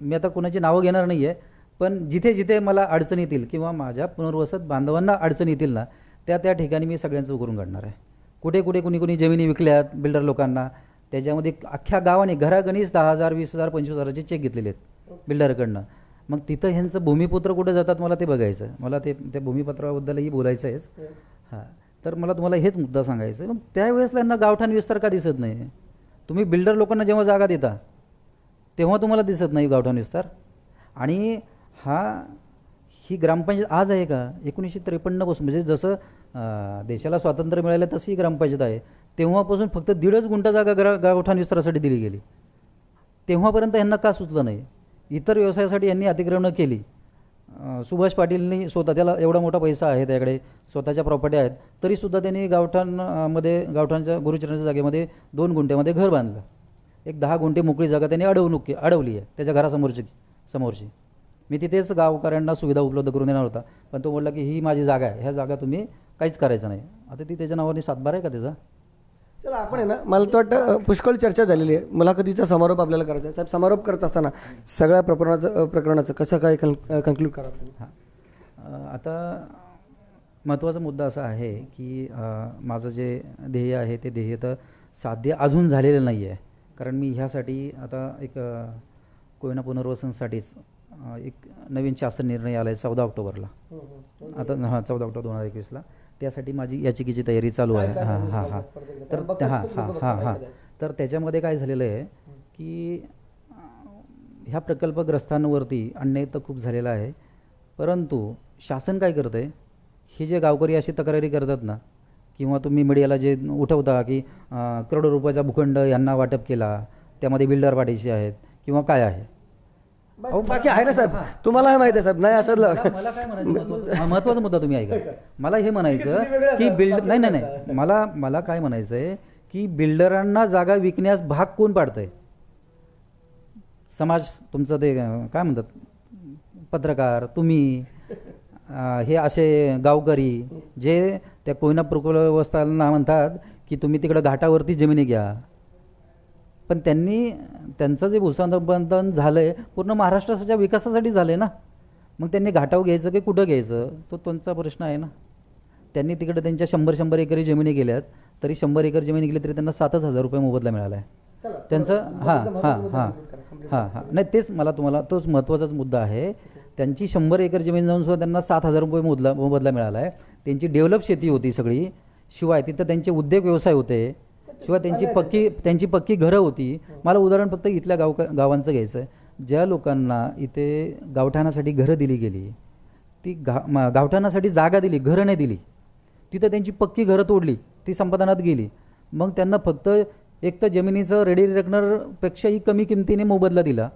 Speaker 2: मी आता कोणाची नावं घेणार नाही आहे, पण जिथे जिथे मला अडचण येतील किंवा माझ्या पुनर्वसत बांधवांना अडचण येतील ना, त्या त्या ठिकाणी मी सगळ्यांचं उकरून काढणार आहे. कुठे कुठे कुणी कुणी जमिनी विकल्यात बिल्डर लोकांना, त्याच्यामध्ये अख्ख्या गावाने घरागणीच 10,000 20,000 25,000चे चेक घेतलेले आहेत बिल्डरकडनं. मग तिथं ह्यांचं भूमिपुत्र कुठे जातात मला ते बघायचं, मला ते त्या भूमिपत्राबद्दलही बोलायचं आहेच. हां, तर मला तुम्हाला हेच मुद्दा सांगायचं आहे. मग त्यावेळेस त्यांना गावठाण विस्तार का दिसत नाही? तुम्ही बिल्डर लोकांना जेव्हा जागा देता तेव्हा तुम्हाला दिसत नाही गावठाण विस्तार. आणि ही ग्रामपंचायत आज आहे का? 1953 पासून, म्हणजे जसं देशाला स्वातंत्र्य मिळालं तशी ही ग्रामपंचायत आहे. तेव्हापासून फक्त 1.5 गुंठा जागा गावठाण विस्तारासाठी दिली गेली. तेव्हापर्यंत यांना का सुचलं नाही? इतर व्यवसायासाठी यांनी अतिक्रमणं केली. सुभाष पाटीलनी स्वतः, त्याला एवढा मोठा पैसा आहे त्याकडे, स्वतःच्या प्रॉपर्टी आहेत, तरीसुद्धा त्यांनी गावठाणच्या गुरुचरणाच्या जागेमध्ये 2 गुंठ्यामध्ये घर बांधलं. एक 10 गुंठे मोकळी जागा त्यांनी अडवली आहे त्याच्या समोरची. मी तिथेच गावकऱ्यांना सुविधा उपलब्ध करून देणार होता, पण तो बोलला की ही माझी जागा आहे, ह्या जागा तुम्ही काहीच करायचं नाही. आता ती त्याच्या नावाने 7/12 आहे का त्याचा?
Speaker 1: चला आपण आहे ना, मला तर वाटतं पुष्कळ चर्चा झालेली आहे. मुलाखतीचा समारोप आपल्याला करायचा आहे. साहेब, समारोप करत असताना सगळ्या प्रकरणाचं कसं काय कन्क्लूड करा?
Speaker 2: हां, आता महत्त्वाचा मुद्दा असा आहे की माझं जे ध्येय आहे ते ध्येय तर साध्य अजून झालेलं नाही आहे. कारण मी ह्यासाठी आता एक कोयना पुनर्वसनसाठीच एक नवीन शासन निर्णय आला आहे 14 ऑक्टोबरला. आता 14 ऑक्टोबर 2021ला. त्यासाठी माझी याचिकेची तयारी चालू आहे. तर त्याच्यामध्ये काय झालेलं आहे की ह्या प्रकल्पग्रस्तांवरती अन्याय तर खूप झालेला आहे, परंतु शासन काय करतं आहे, हे जे गावकरी अशी तक्रारी करतात ना, किंवा तुम्ही मीडियाला जे उठवता की करोडो रुपयाचा भूखंड यांना वाटप केला, त्यामध्ये बिल्डर पाठीशी आहेत किंवा काय आहे.
Speaker 1: बाकी आहे ना साहेब, तुम्हाला हे माहिती आहे साहेब. नाही असं
Speaker 2: मला काय म्हणायचं, महत्त्वाचा मुद्दा तुम्ही ऐका. मला हे म्हणायचं की नाही, मला काय म्हणायचं आहे की बिल्डरांना जागा विकण्यास भाग कोण पाडतंय? समाज, तुमचं ते काय म्हणतात, पत्रकार, तुम्ही, हे असे गावकरी जे त्या कोयना प्रकल्पग्रस्तांना म्हणतात की तुम्ही तिकडं घाटावरती जमिनी घ्या, पण त्यांचं जे भूसंपादन झालं आहे पूर्ण महाराष्ट्राच्या विकासासाठी झालं आहे ना. मग त्यांनी घाटावर घ्यायचं की कुठं घ्यायचं तो त्यांचा प्रश्न आहे ना. त्यांनी तिकडे त्यांच्या 100 एकरी जमिनी गेल्यात, तरी 100 एकर जमिनी गेली तरी त्यांना 7,000 रुपये मोबदला मिळाला आहे त्यांचं. हां, नाही, तेच मला तुम्हाला तोच महत्त्वाचाच मुद्दा आहे. त्यांची 100 एकर जमीन जाऊन सुद्धा त्यांना 7,000 रुपये मोबदला मिळाला आहे. त्यांची डेव्हलप शेती होती सगळी, शिवाय तिथं त्यांचे उद्योग व्यवसाय होते, शिवाय त्यांची पक्की घरं होती. मला उदाहरण फक्त इथल्या गावांचं घ्यायचं आहे. ज्या लोकांना इथे गावठाणासाठी घरं दिली गेली, ती गावठाणासाठी जागा दिली, घरं नाही दिली, तिथं त्यांची पक्की घरं तोडली, ती संपादनात गेली. मग त्यांना फक्त एक तर जमिनीचं रेडी रेकनरपेक्षाही कमी किमतीने मोबदला दिला.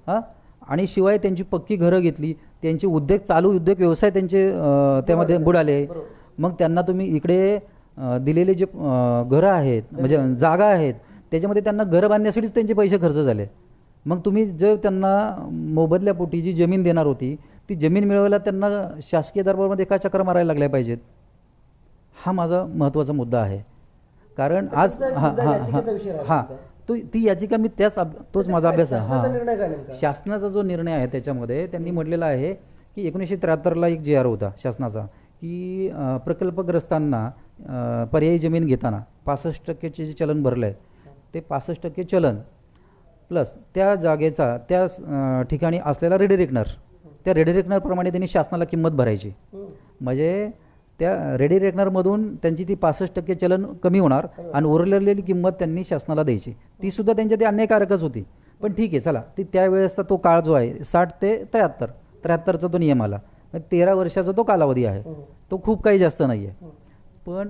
Speaker 2: हां, आणि शिवाय त्यांची पक्की घरं घेतली, त्यांचे उद्योग व्यवसाय त्यांचे त्यामध्ये बुडाले. मग त्यांना तुम्ही इकडे दिलेले जे घरं आहेत, म्हणजे जागा आहेत, त्याच्यामध्ये त्यांना घरं बांधण्यासाठीच त्यांचे पैसे खर्च झाले. मग तुम्ही जर त्यांना मोबदल्यापोटी जी जमीन देणार होती, ती जमीन मिळवायला त्यांना शासकीय दरबारामध्ये एका चक्र मारायला लागल्या पाहिजेत. हा माझा महत्त्वाचा मुद्दा आहे. कारण आज ती याचिका मी तोच माझा अभ्यास आहे. शासनाचा जो निर्णय आहे त्याच्यामध्ये त्यांनी म्हटलेलं आहे की 1973ला एक GR होता शासनाचा की प्रकल्पग्रस्तांना पर्यायी जमीन घेताना 65% जे चलन भरलं आहे ते 65% चलन प्लस त्या जागेचा त्या ठिकाणी असलेला रेडी रेकनर, त्या रेडी रेकनरप्रमाणे त्यांनी शासनाला किंमत भरायची. म्हणजे त्या रेडी रेकनरमधून त्यांची ती 65% चलन कमी होणार आणि उरलेली किंमत त्यांनी शासनाला द्यायची. ती सुद्धा त्यांच्या ते अन्यायकारकच होती. पण ठीक आहे, चला, ती त्यावेळेसचा तो काळ जो आहे 60 ते 73चा तो नियम आला. 13 वर्षाचा तो कालावधी आहे, तो खूप काही जास्त नाही आहे. पण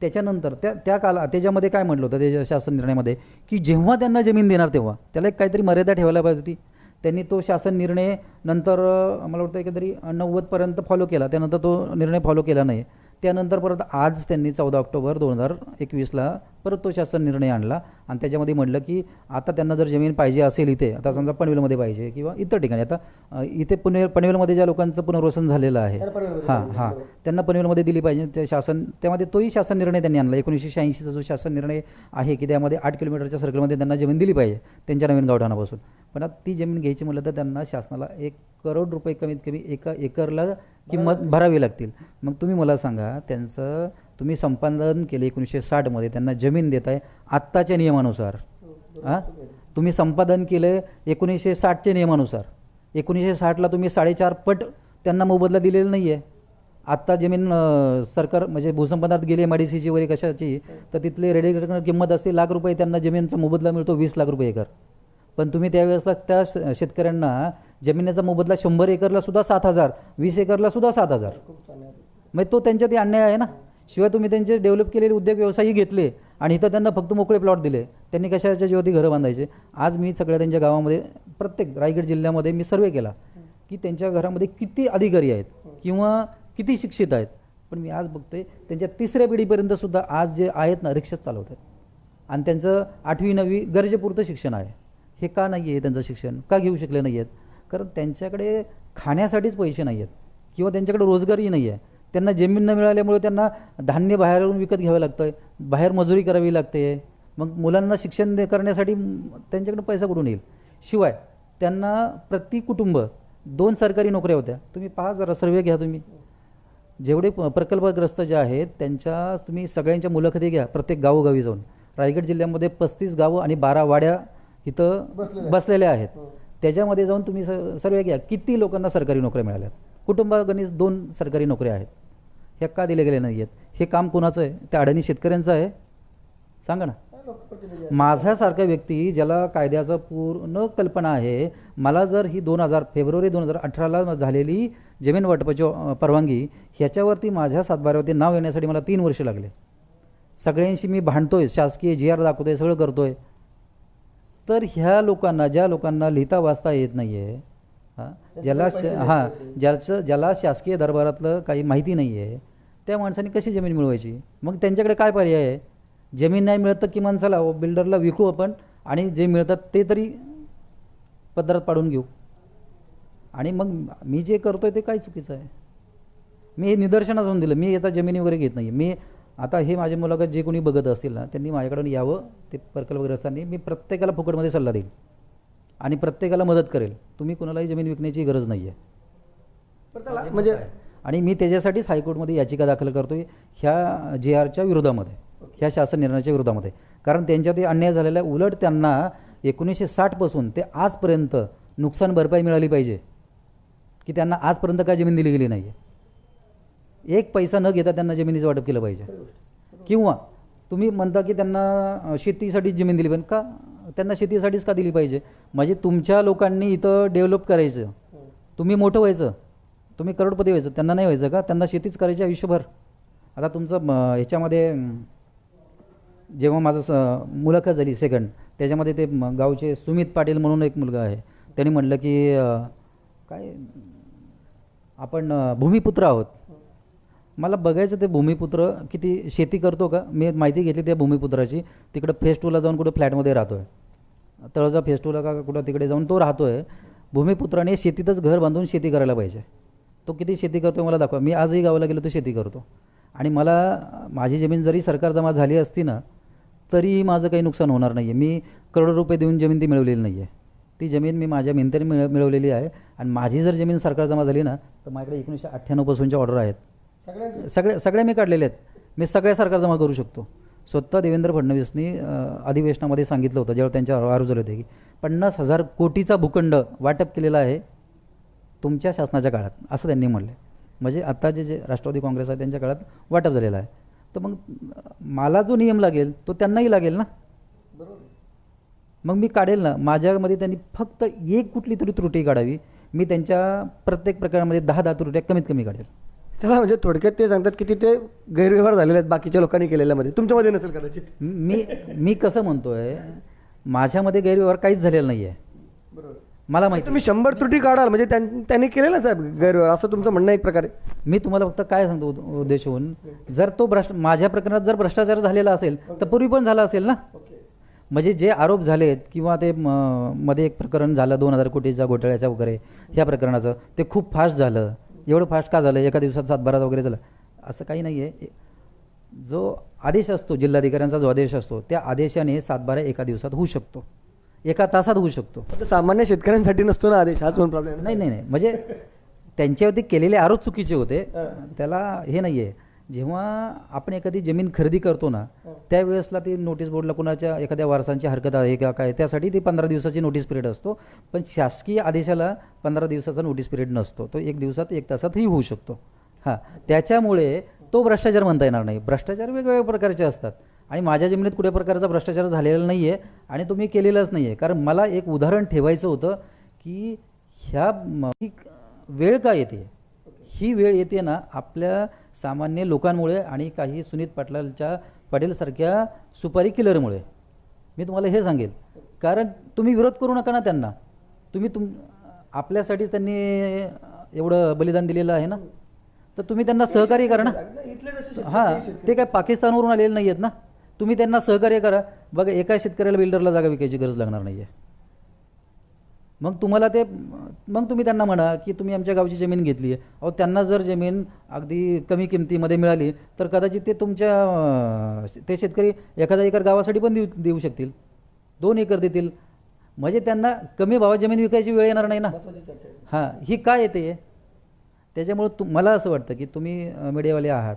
Speaker 2: त्याच्यानंतर त्याच्यामध्ये काय म्हटलं होतं त्याच्या शासन निर्णयामध्ये की जेव्हा त्यांना जमीन देणार तेव्हा त्याला एक काहीतरी मर्यादा ठेवायला पाहिजे होती. त्यांनी तो शासन निर्णय नंतर मला वाटतं काहीतरी 90पर्यंत फॉलो केला, त्यानंतर तो निर्णय फॉलो केला नाही. त्यानंतर परत आज त्यांनी 14 ऑक्टोबर 2021ला परत तो शासन निर्णय आणला आणि त्याच्यामध्ये म्हटलं की आता त्यांना जर जमीन पाहिजे असेल इथे, आता समजा पनवेलमध्ये पाहिजे किंवा इतर ठिकाणी, आता इथे पनवेलमध्ये ज्या लोकांचं पुनर्वसन झालेलं आहे त्यांना पनवेलमध्ये दिली पाहिजे. ते शासन त्यामध्ये तोही शासन निर्णय त्यांनी आणला. 1986चा जो शासन निर्णय आहे की त्यामध्ये 8 किलोमीटरच्या सर्कलमध्ये त्यांना जमीन दिली पाहिजे त्यांच्या नवीन गावठाणापासून. पण आता ती जमीन घ्यायची म्हटलं तर त्यांना शासनाला 1 करोड रुपये कमीत कमी एका एकरला किंमत भरावी लागतील. मग तुम्ही मला सांगा, त्यांचं तुम्ही संपादन केले 1960मध्ये, त्यांना जमीन देताय आत्ताच्या नियमानुसार. हां, तुम्ही संपादन केलं 1960च्या नियमानुसार. 1960ला तुम्ही 4.5 पट त्यांना मोबदला दिलेला नाही आहे. आत्ता जमीन सरकार म्हणजे भूसंपादनात गेली MIDCची वगैरे कशाची, तर तिथले रेडिएटर किंमत असते ₹1,00,000, त्यांना जमिनीचा मोबदला मिळतो 20 लाख रुपये एकर. पण तुम्ही त्यावेळेसला त्या शेतकऱ्यांना जमिनीचा मोबदला 100 एकरला सुद्धा 7,000, 20 एकरला सुद्धा 7,000. मग तो त्यांच्यात अन्याय आहे ना. शिवाय तुम्ही त्यांचे डेव्हलप केलेले उद्योग व्यवसायही घेतले आणि इथं त्यांना फक्त मोकळे प्लॉट दिले. त्यांनी कशाच्या जीवाती घरं बांधायचे. आज मी सगळ्या त्यांच्या गावामध्ये, प्रत्येक रायगड जिल्ह्यामध्ये मी सर्वे केला की त्यांच्या घरामध्ये किती अधिकारी आहेत किंवा किती शिक्षित आहेत. पण मी आज बघतोय त्यांच्या 3ऱ्या पिढीपर्यंत सुद्धा आज जे आहेत ना, रिक्षाच चालवत आहेत. आणि त्यांचं 8वी 9वी गरजेपुरतं शिक्षण आहे. हे का नाही आहे त्यांचं शिक्षण? का घेऊ शकले नाही आहेत? कारण त्यांच्याकडे खाण्यासाठीच पैसे नाही आहेत किंवा त्यांच्याकडे रोजगारही नाही आहे. त्यांना जमीन न मिळाल्यामुळे त्यांना धान्य बाहेरून विकत घ्यावं लागतं आहे, बाहेर मजुरी करावी लागते. मग मुलांना शिक्षण करण्यासाठी त्यांच्याकडे पैसा कुठून येईल? शिवाय त्यांना प्रति कुटुंब 2 सरकारी नोकऱ्या होत्या. तुम्ही पहा जरा, सर्वे घ्या तुम्ही. जेवढे प्रकल्पग्रस्त जे आहेत त्यांच्या तुम्ही सगळ्यांच्या मुलाखती घ्या, प्रत्येक गावोगावी जाऊन. रायगड जिल्ह्यामध्ये 35 गावं आणि 12 वाड्या इथं बसलेल्या आहेत. त्याच्यामध्ये जाऊन तुम्ही सर्वे घ्या, किती लोकांना सरकारी नोकऱ्या मिळाल्या. कुटुंबागणिक 2 सरकारी नोकऱ्या आहेत. ह्या का दिल्या गेल्या नाही आहेत? हे काम कोणाचं आहे? त्या अडाणी शेतकऱ्यांचं आहे? सांगा ना. माझ्यासारखा व्यक्ती ज्याला कायद्याचं पूर्ण कल्पना आहे, मला जर ही फेब्रुवारी 2018ला झालेली जमीन वाटपाची परवानगी, ह्याच्यावरती माझ्या सातबाऱ्यावरती नाव येण्यासाठी मला 3 वर्ष लागले. सगळ्यांशी मी भांडतोय, शासकीय GR दाखवतोय, सगळं करतोय. तर ह्या लोकांना, ज्या लोकांना लिहिता वाचता येत नाही आहे, ज्याला शासकीय दरबारातलं काही माहिती नाही आहे, त्या माणसाने कशी जमीन मिळवायची? मग त्यांच्याकडे काय पर्याय आहे? जमीन नाही मिळत तर किमान चला बिल्डरला विकू आपण आणि जे मिळतात ते तरी पदरात पाडून घेऊ. आणि मग मी जे करतोय ते काय चुकीचं आहे? मी हे निदर्शनास होऊन दिलं. मी आता जमिनी वगैरे घेत नाही. मी आता हे माझे मुलाखत जे कोणी बघत असतील ना, त्यांनी माझ्याकडून यावं. ते प्रकल्पग्रस्तांनी, मी प्रत्येकाला फुकटमध्ये सल्ला देईल आणि प्रत्येकाला मदत करेल. तुम्ही कोणालाही जमीन विकण्याची गरज नाही आहे. म्हणजे आणि मी त्याच्यासाठीच हायकोर्टमध्ये याचिका दाखल करतोय ह्या GRच्या विरोधामध्ये, ह्या शासन निर्णयाच्या विरोधामध्ये. कारण त्यांच्यात अन्याय झालेला आहे. उलट त्यांना 1960पासून ते आजपर्यंत नुकसान भरपाई मिळाली पाहिजे की त्यांना आजपर्यंत काय जमीन दिली गेली नाही आहे. 1 पैसा न घेता त्यांना जमिनीचं वाटप केलं पाहिजे. किंवा तुम्ही म्हणता की त्यांना शेतीसाठीच जमीन दिली पाहिजे. का? त्यांना शेतीसाठीच का दिली पाहिजे? म्हणजे तुमच्या लोकांनी इथं डेव्हलप करायचं, तुम्ही मोठं व्हायचं, तुम्ही करोडपती व्हायचं. त्यांना नाही व्हायचं का? त्यांना शेतीच करायची आयुष्यभर. आता तुमचं ह्याच्यामध्ये जेव्हा माझं मुलाखत झाली सेकंड, त्याच्यामध्ये ते गावचे सुमित पाटील म्हणून एक मुलगा आहे, त्यांनी म्हटलं की काय आपण भूमिपुत्र आहोत. मला बघायचं ते भूमिपुत्र किती शेती करतो का. मी माहिती घेतली त्या भूमिपुत्राची. तिकडं फेज 2ला जाऊन कुठं फ्लॅटमध्ये राहतो आहे, तळोजा फेज 2ला का कुठं तिकडे जाऊन तो राहतो आहे. भूमिपुत्राने शेतीतच घर बांधून शेती करायला पाहिजे. तो किती शेती करतो मला दाखवा. मी आजही गावाला गेलो तो शेती करतो. आणि मला माझी जमीन जरी सरकार जमा झाली असती ना, तरीही माझं काही नुकसान होणार नाही आहे. मी करोडो रुपये देऊन जमीन ती मिळवलेली नाही आहे. ती जमीन मी माझ्या मेहनतीने मिळवलेली आहे. आणि माझी जर जमीन सरकार जमा झाली ना, तर माझ्याकडे 1998पासूनच्या ऑर्डर आहेत. सगळ्या मी काढलेले आहेत. मी सगळ्या सरकार जमा करू शकतो. स्वतः देवेंद्र फडणवीसनी अधिवेशनामध्ये सांगितलं होतं, जेव्हा त्यांच्यावर आरोप झाले होते, की 50,000 कोटीचा भूखंड वाटप केलेला आहे तुमच्या शासनाच्या काळात, असं त्यांनी म्हणलं. म्हणजे आत्ता जे राष्ट्रवादी काँग्रेस आहे त्यांच्या काळात वाटप झालेलं आहे. तर मग मला जो नियम लागेल तो त्यांनाही लागेल ना. मग मी काढेल ना. माझ्यामध्ये त्यांनी फक्त एक कुठली तरी त्रुटी काढावी. मी त्यांच्या प्रत्येक प्रकारामध्ये 10 त्रुट्या कमीत कमी काढेल.
Speaker 1: चला, म्हणजे थोडक्यात ते सांगतात की तिथे गैरव्यवहार झालेले आहेत बाकीच्या लोकांनी केलेल्यामध्ये, तुमच्यामध्ये नसेल कदाचित.
Speaker 2: मी कसं म्हणतोय, माझ्यामध्ये गैरव्यवहार काहीच झालेला नाही आहे.
Speaker 1: बरोबर.
Speaker 2: मला माहिती.
Speaker 1: तुम्ही 100 त्रुटी काढाल म्हणजे त्यांनी केलेला साहेब गैरव्यवहार, असं तुमचं म्हणणं एक प्रकारे.
Speaker 2: मी तुम्हाला फक्त काय सांगतो उद्देशून, जर तो माझ्या प्रकरणात जर भ्रष्टाचार झालेला असेल तर पूर्वी पण झाला असेल ना. म्हणजे जे आरोप झालेत किंवा ते मध्ये एक प्रकरण झालं 2,000 कोटीच्या घोटाळ्याच्या वगैरे, ह्या प्रकरणाचं, ते खूप फास्ट झालं. एवढं फास्ट का झालं? एका दिवसात 7-12 वगैरे झालं असं काही नाही आहे. जो आदेश असतो जिल्हाधिकाऱ्यांचा, जो आदेश असतो, त्या आदेशाने 7-12 एका दिवसात होऊ शकतो. एका तासात होऊ शकतो.
Speaker 1: आता सामान्य शेतकऱ्यांसाठी नसतो ना आदेश, हाच प्रॉब्लेम.
Speaker 2: नाही म्हणजे त्यांच्यावरती केलेले आरोप चुकीचे होते, त्याला हे नाही आहे. जेव्हा आपण एखादी जमीन खरेदी करतो ना, त्यावेळेसला ती नोटीस बोर्डला कोणाच्या एखाद्या वारसांची हरकत आहे का काय, त्यासाठी ती 15 दिवसाची नोटीस पिरियड असतो. पण शासकीय आदेशाला 15 दिवसाचा नोटीस पिरियड नसतो, तो 1 दिवसात 1 तासातही होऊ शकतो. हां, त्याच्यामुळे तो भ्रष्टाचार म्हणता येणार नाही. भ्रष्टाचार वेगवेगळ्या प्रकारचे असतात आणि माझ्या जमिनीत कुठल्या प्रकारचा भ्रष्टाचार झालेला नाही आहे आणि तुम्ही केलेलाच नाही आहे. कारण मला एक उदाहरण ठेवायचं होतं की ह्या वेळ का येते, ही वेळ येते ना आपल्या सामान्य लोकांमुळे आणि काही सुनीत पाटीलसारख्या सुपारी किलरमुळे. मी तुम्हाला हे सांगेल, कारण तुम्ही विरोध करू नका ना त्यांना. आपल्यासाठी त्यांनी एवढं बलिदान दिलेलं आहे ना, तर तुम्ही त्यांना सहकार्य करा ना. हां, ते काय पाकिस्तानवरून आलेले नाही आहेत ना, तुम्ही त्यांना सहकार्य करा. बघा, एका शेतकऱ्याला बिल्डरला जागा विकायची गरज लागणार नाही आहे. मग तुम्ही त्यांना म्हणा की तुम्ही आमच्या गावची जमीन घेतली आहे. अहो, त्यांना जर जमीन अगदी कमी किमतीमध्ये मिळाली तर कदाचित ते शेतकरी एखादा एकर गावासाठी पण देऊ शकतील, 2 एकर देतील. म्हणजे त्यांना कमी भावात जमीन विकायची वेळ येणार नाही ना. हां, ही काय येते. त्याच्यामुळं मला असं वाटतं की तुम्ही मीडियावाले आहात,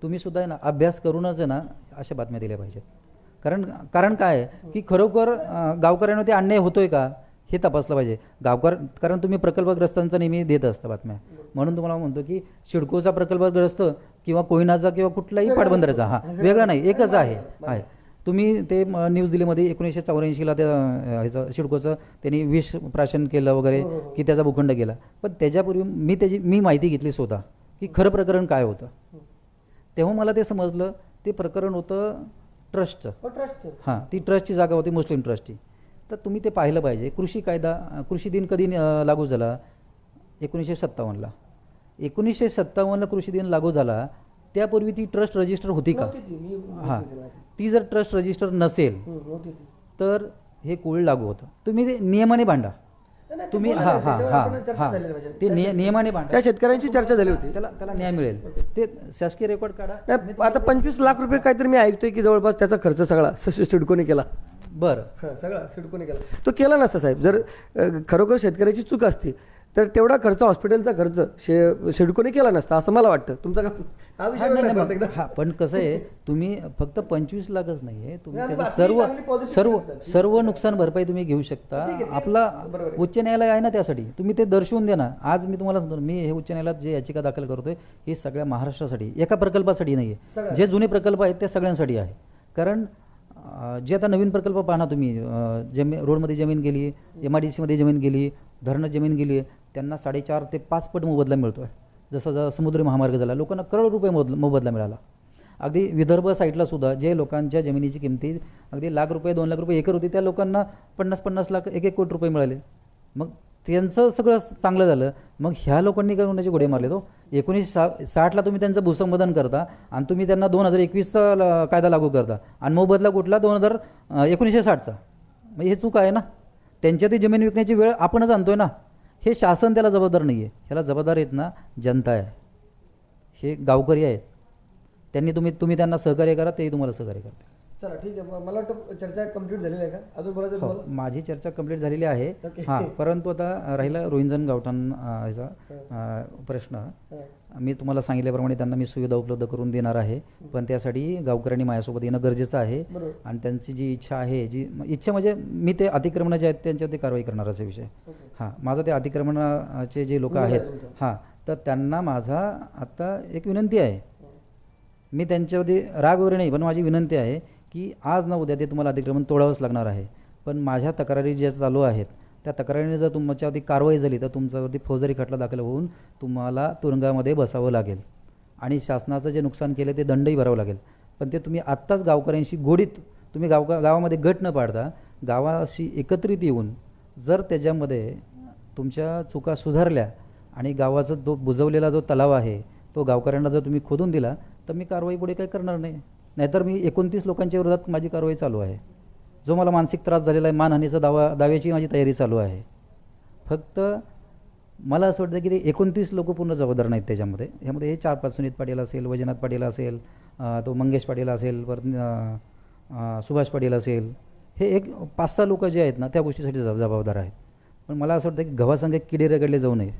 Speaker 2: तुम्ही सुद्धा आहे ना अभ्यास करूनच आहे ना अशा बातम्या दिल्या पाहिजेत. कारण काय आहे की खरोखर गावकऱ्यांवरती अन्याय होतोय का हे तपासलं पाहिजे. कारण तुम्ही प्रकल्पग्रस्तांचा नेहमी देत असता बातम्या, म्हणून तुम्हाला म्हणतो की सिडकोचा प्रकल्पग्रस्त किंवा कोयनाचा किंवा कुठलाही पाटबंधाऱ्याचा, हा वेगळा नाही, एकच आहे. तुम्ही ते न्यूज दिल्लीमध्ये 1984ला त्या ह्याचं सिडकोचं त्यांनी विष प्राशन केलं वगैरे की त्याचा भूखंड गेला. पण त्याच्यापूर्वी मी माहिती घेतली स्वतः की खरं प्रकरण काय होतं. तेव्हा मला ते समजलं, ते प्रकरण होतं ट्रस्टचं. हां, ती ट्रस्टची जागा होती, मुस्लिम ट्रस्टची. तर तुम्ही ते पाहिलं पाहिजे. कृषी दिन कधी लागू झाला? 1957ला. 1957ला कृषी दिन लागू झाला. त्यापूर्वी ती ट्रस्ट रजिस्टर होती का? हां, ती जर ट्रस्ट रजिस्टर नसेल तर हे कुळ लागू होतं. तुम्ही ते नियमाने भांडा. तुम्ही ते नियमाने भांडा.
Speaker 1: त्या शेतकऱ्यांची चर्चा झाली होती,
Speaker 2: त्याला न्याय मिळेल. ते शासकीय रेकॉर्ड काढा.
Speaker 1: आता 25 लाख रुपये काहीतरी मी ऐकतोय की जवळपास त्याचा खर्च सगळा सिडकोने केला.
Speaker 2: बरं,
Speaker 1: सगळा सिडकोने केला. तो केला नसता साहेब. जर खरोखर शेतकऱ्याची चूक असती तर तेवढा खर्च, हॉस्पिटलचा खर्च सिडकोने केला नसता असं मला वाटतं. तुमचा हा विषय.
Speaker 2: हा, पण कसं आहे, तुम्ही फक्त 25 लाखच नाही आहे, तुम्ही त्याचं सर्व नुकसान भरपाई तुम्ही घेऊ शकता. आपला उच्च न्यायालय आहे ना त्यासाठी. तुम्ही ते दर्शवून द्या ना. आज मी तुम्हाला सांगतो, मी हे उच्च न्यायालयात जे याचिका दाखल करतोय हे सगळ्या महाराष्ट्रासाठी, एका प्रकल्पासाठी नाही आहे. जे जुने प्रकल्प आहेत त्या सगळ्यांसाठी आहे. कारण जे आता नवीन प्रकल्प पाहना तुम्ही, रोडमध्ये जमीन गेली, MIDCमध्ये जमीन गेली, धरणात जमीन गेली, त्यांना 4.5 ते 5 पट मोबदला मिळतो आहे. जसा समुद्री महामार्ग झाला, लोकांना करोड रुपये मोबदला मिळाला. अगदी विदर्भ साईडला सुद्धा जे लोकांच्या जमिनीची किमती अगदी लाख रुपये, 2 लाख रुपये एकर होती, त्या लोकांना 50-50 लाख, 1-1 कोटी रुपये मिळाले. मग त्यांचं सगळं चांगलं झालं. मग ह्या लोकांनी काय कोणाचे घोडे मारले. तो 1960ला तुम्ही त्यांचं भूसंपादन करता आणि तुम्ही त्यांना 2021चा कायदा लागू करता आणि मोबदला कुठला 1960चा. म्हणजे हे चूक आहे ना. त्यांच्या ती जमीन विकण्याची वेळ आपणच आणतोय ना. हे शासन त्याला जबाबदार नाही आहे. ह्याला जबाबदार आहेत ना जनता आहे, हे गावकरी आहेत. तुम्ही त्यांना सहकार्य करा, तेही तुम्हाला सहकार्य करते.
Speaker 1: चला ठीक आहे. मला वाटतं चर्चा कंप्लीट झालेली आहे का? अजून बोलायचं तुम्हाला?
Speaker 2: माझी चर्चा कंप्लीट झालेली आहे. हां, परंतु आता राहिला रोहिंजन गावठाण ह्याचा प्रश्न. मी तुम्हाला सांगितल्याप्रमाणे त्यांना मी सुविधा उपलब्ध करून देणार आहे, पण त्यासाठी गावकऱ्यांनी माझ्यासोबत येणं गरजेचं आहे. आणि त्यांची जी इच्छा आहे, इच्छा म्हणजे मी ते अतिक्रमण जे आहेत त्यांच्यावरती कारवाई करणाराचा विषय. हां, माझं ते अतिक्रमणाचे जे लोक आहेत, हां, तर त्यांना माझा आत्ता एक विनंती आहे. मी त्यांच्यावरती राग वगैरे नाही, पण माझी विनंती आहे की आज ना उद्या ते तुम्हाला अतिक्रमण तोडावंच लागणार आहे. पण माझ्या तक्रारी ज्या चालू आहेत त्या तक्रारीने जर तुमच्यावरती कारवाई झाली तर तुमच्यावरती फौजदारी खटला दाखल होऊन तुम्हाला तुरुंगामध्ये बसावं लागेल आणि शासनाचं जे नुकसान केलं ते दंडही भरावं लागेल. पण ते तुम्ही आत्ताच गावकऱ्यांशी गोडीत, तुम्ही गावामध्ये गट न पाडता गावाशी एकत्रित येऊन जर त्याच्यामध्ये तुमच्या चुका सुधारल्या आणि गावाचा जो बुजवलेला जो तलाव आहे तो गावकऱ्यांना जर तुम्ही खोदून दिला तर मी कारवाई पुढे काही करणार नाही. नाहीतर मी 29 लोकांच्या विरोधात माझी कारवाई चालू आहे. जो मला मानसिक त्रास झालेला आहे, मानहानीचा दाव्याची माझी तयारी चालू आहे. फक्त मला असं वाटतं की ते 29 लोक पूर्ण जबाबदार नाहीत त्याच्यामध्ये. ह्यामध्ये हे 4-5 सुनीत पाटील असेल, वैजनाथ पाटील असेल, तो मंगेश पाटील असेल, परत सुभाष पाटील असेल, हे एक 5-6 लोक जे आहेत ना त्या गोष्टीसाठी जबाबदार आहेत. पण मला असं वाटतं की गव्हासंग किडे रगडले जाऊ नये.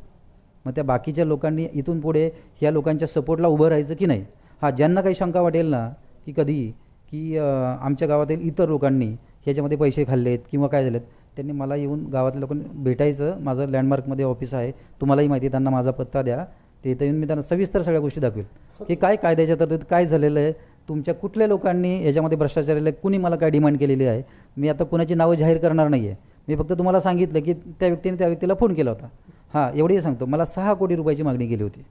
Speaker 2: मग त्या बाकीच्या लोकांनी इथून पुढे ह्या लोकांच्या सपोर्टला उभं राहायचं की नाही. हां, ज्यांना काही शंका वाटेल ना की कधी की आमच्या गावातील इतर लोकांनी ह्याच्यामध्ये पैसे खाल्लेत किंवा काय झालेत, त्यांनी मला येऊन गावातल्या लोकांनी भेटायचं. माझं लँडमार्कमध्ये ऑफिस आहे, तुम्हालाही माहिती आहे, त्यांना माझा पत्ता द्या. ते इथं येऊन मी त्यांना सविस्तर सगळ्या गोष्टी दाखवेल की काय कायद्याच्या तरतुदीत काय झालेलं आहे, तुमच्या कुठल्या लोकांनी याच्यामध्ये भ्रष्टाचार केला आहे, कुणी मला काय डिमांड केलेली आहे. मी आता कुणाची नावं जाहीर करणार नाही आहे. मी फक्त तुम्हाला सांगितलं की त्या व्यक्तीने त्या व्यक्तीला फोन केला होता. हां, एवढंही सांगतो, मला 6 कोटी रुपयाची मागणी केली होती.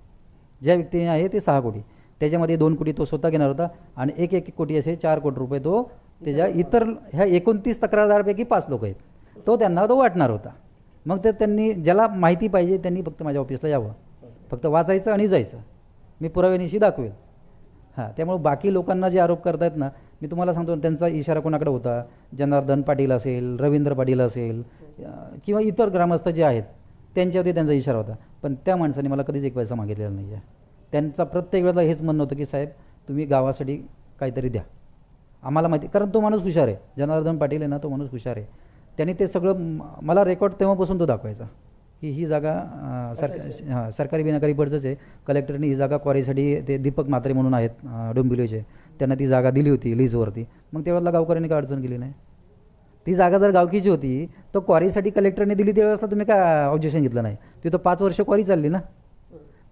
Speaker 2: ज्या व्यक्तीने आहे ते 6 कोटी, त्याच्यामध्ये 2 कोटी तो स्वतः घेणार होता आणि 1 कोटी असे 4 कोटी रुपये तो त्याच्या इतर ह्या 29 तक्रारदारापैकी 5 लोक आहेत, तो त्यांना तो वाटणार होता. मग ते त्यांनी ज्याला माहिती पाहिजे त्यांनी फक्त माझ्या ऑफिसला यावं, फक्त वाचायचं आणि जायचं. मी पुराव्यानिशी दाखवेल. हां, त्यामुळे बाकी लोकांना जे आरोप करतायत ना, मी तुम्हाला सांगतो त्यांचा इशारा कोणाकडे होता. जनार्दन पाटील असेल, रवींद्र पाटील असेल किंवा इतर ग्रामस्थ जे आहेत त्यांच्यावरती त्यांचा इशारा होता. पण त्या माणसाने मला कधीच एक पैसा मागितलेला नाही आहे. त्यांचा प्रत्येक वेळेला हेच म्हणणं होतं की साहेब तुम्ही गावासाठी काहीतरी द्या. आम्हाला माहिती, कारण तो माणूस हुशार आहे. जनार्दन पाटील आहे ना, तो माणूस हुशार आहे. त्यांनी ते सगळं मला रेकॉर्ड तेव्हापासून तो दाखवायचा की ही जागा सरकारी बिनाकारी पडचंच आहे. कलेक्टरने ही जागा क्वारीसाठी ते दीपक म्हात्रे म्हणून आहेत डोंबिवलीचे, त्यांना ती जागा दिली होती लीजवरती. मग तेव्हा गावकऱ्यांनी काय अडचण केली नाही. ती जागा जर गावकीची होती तर क्वारीसाठी कलेक्टरने दिली त्यावेळेसला तुम्ही काय ऑब्जेक्शन घेतलं नाही. तिथं 5 वर्ष क्वारी चालली ना,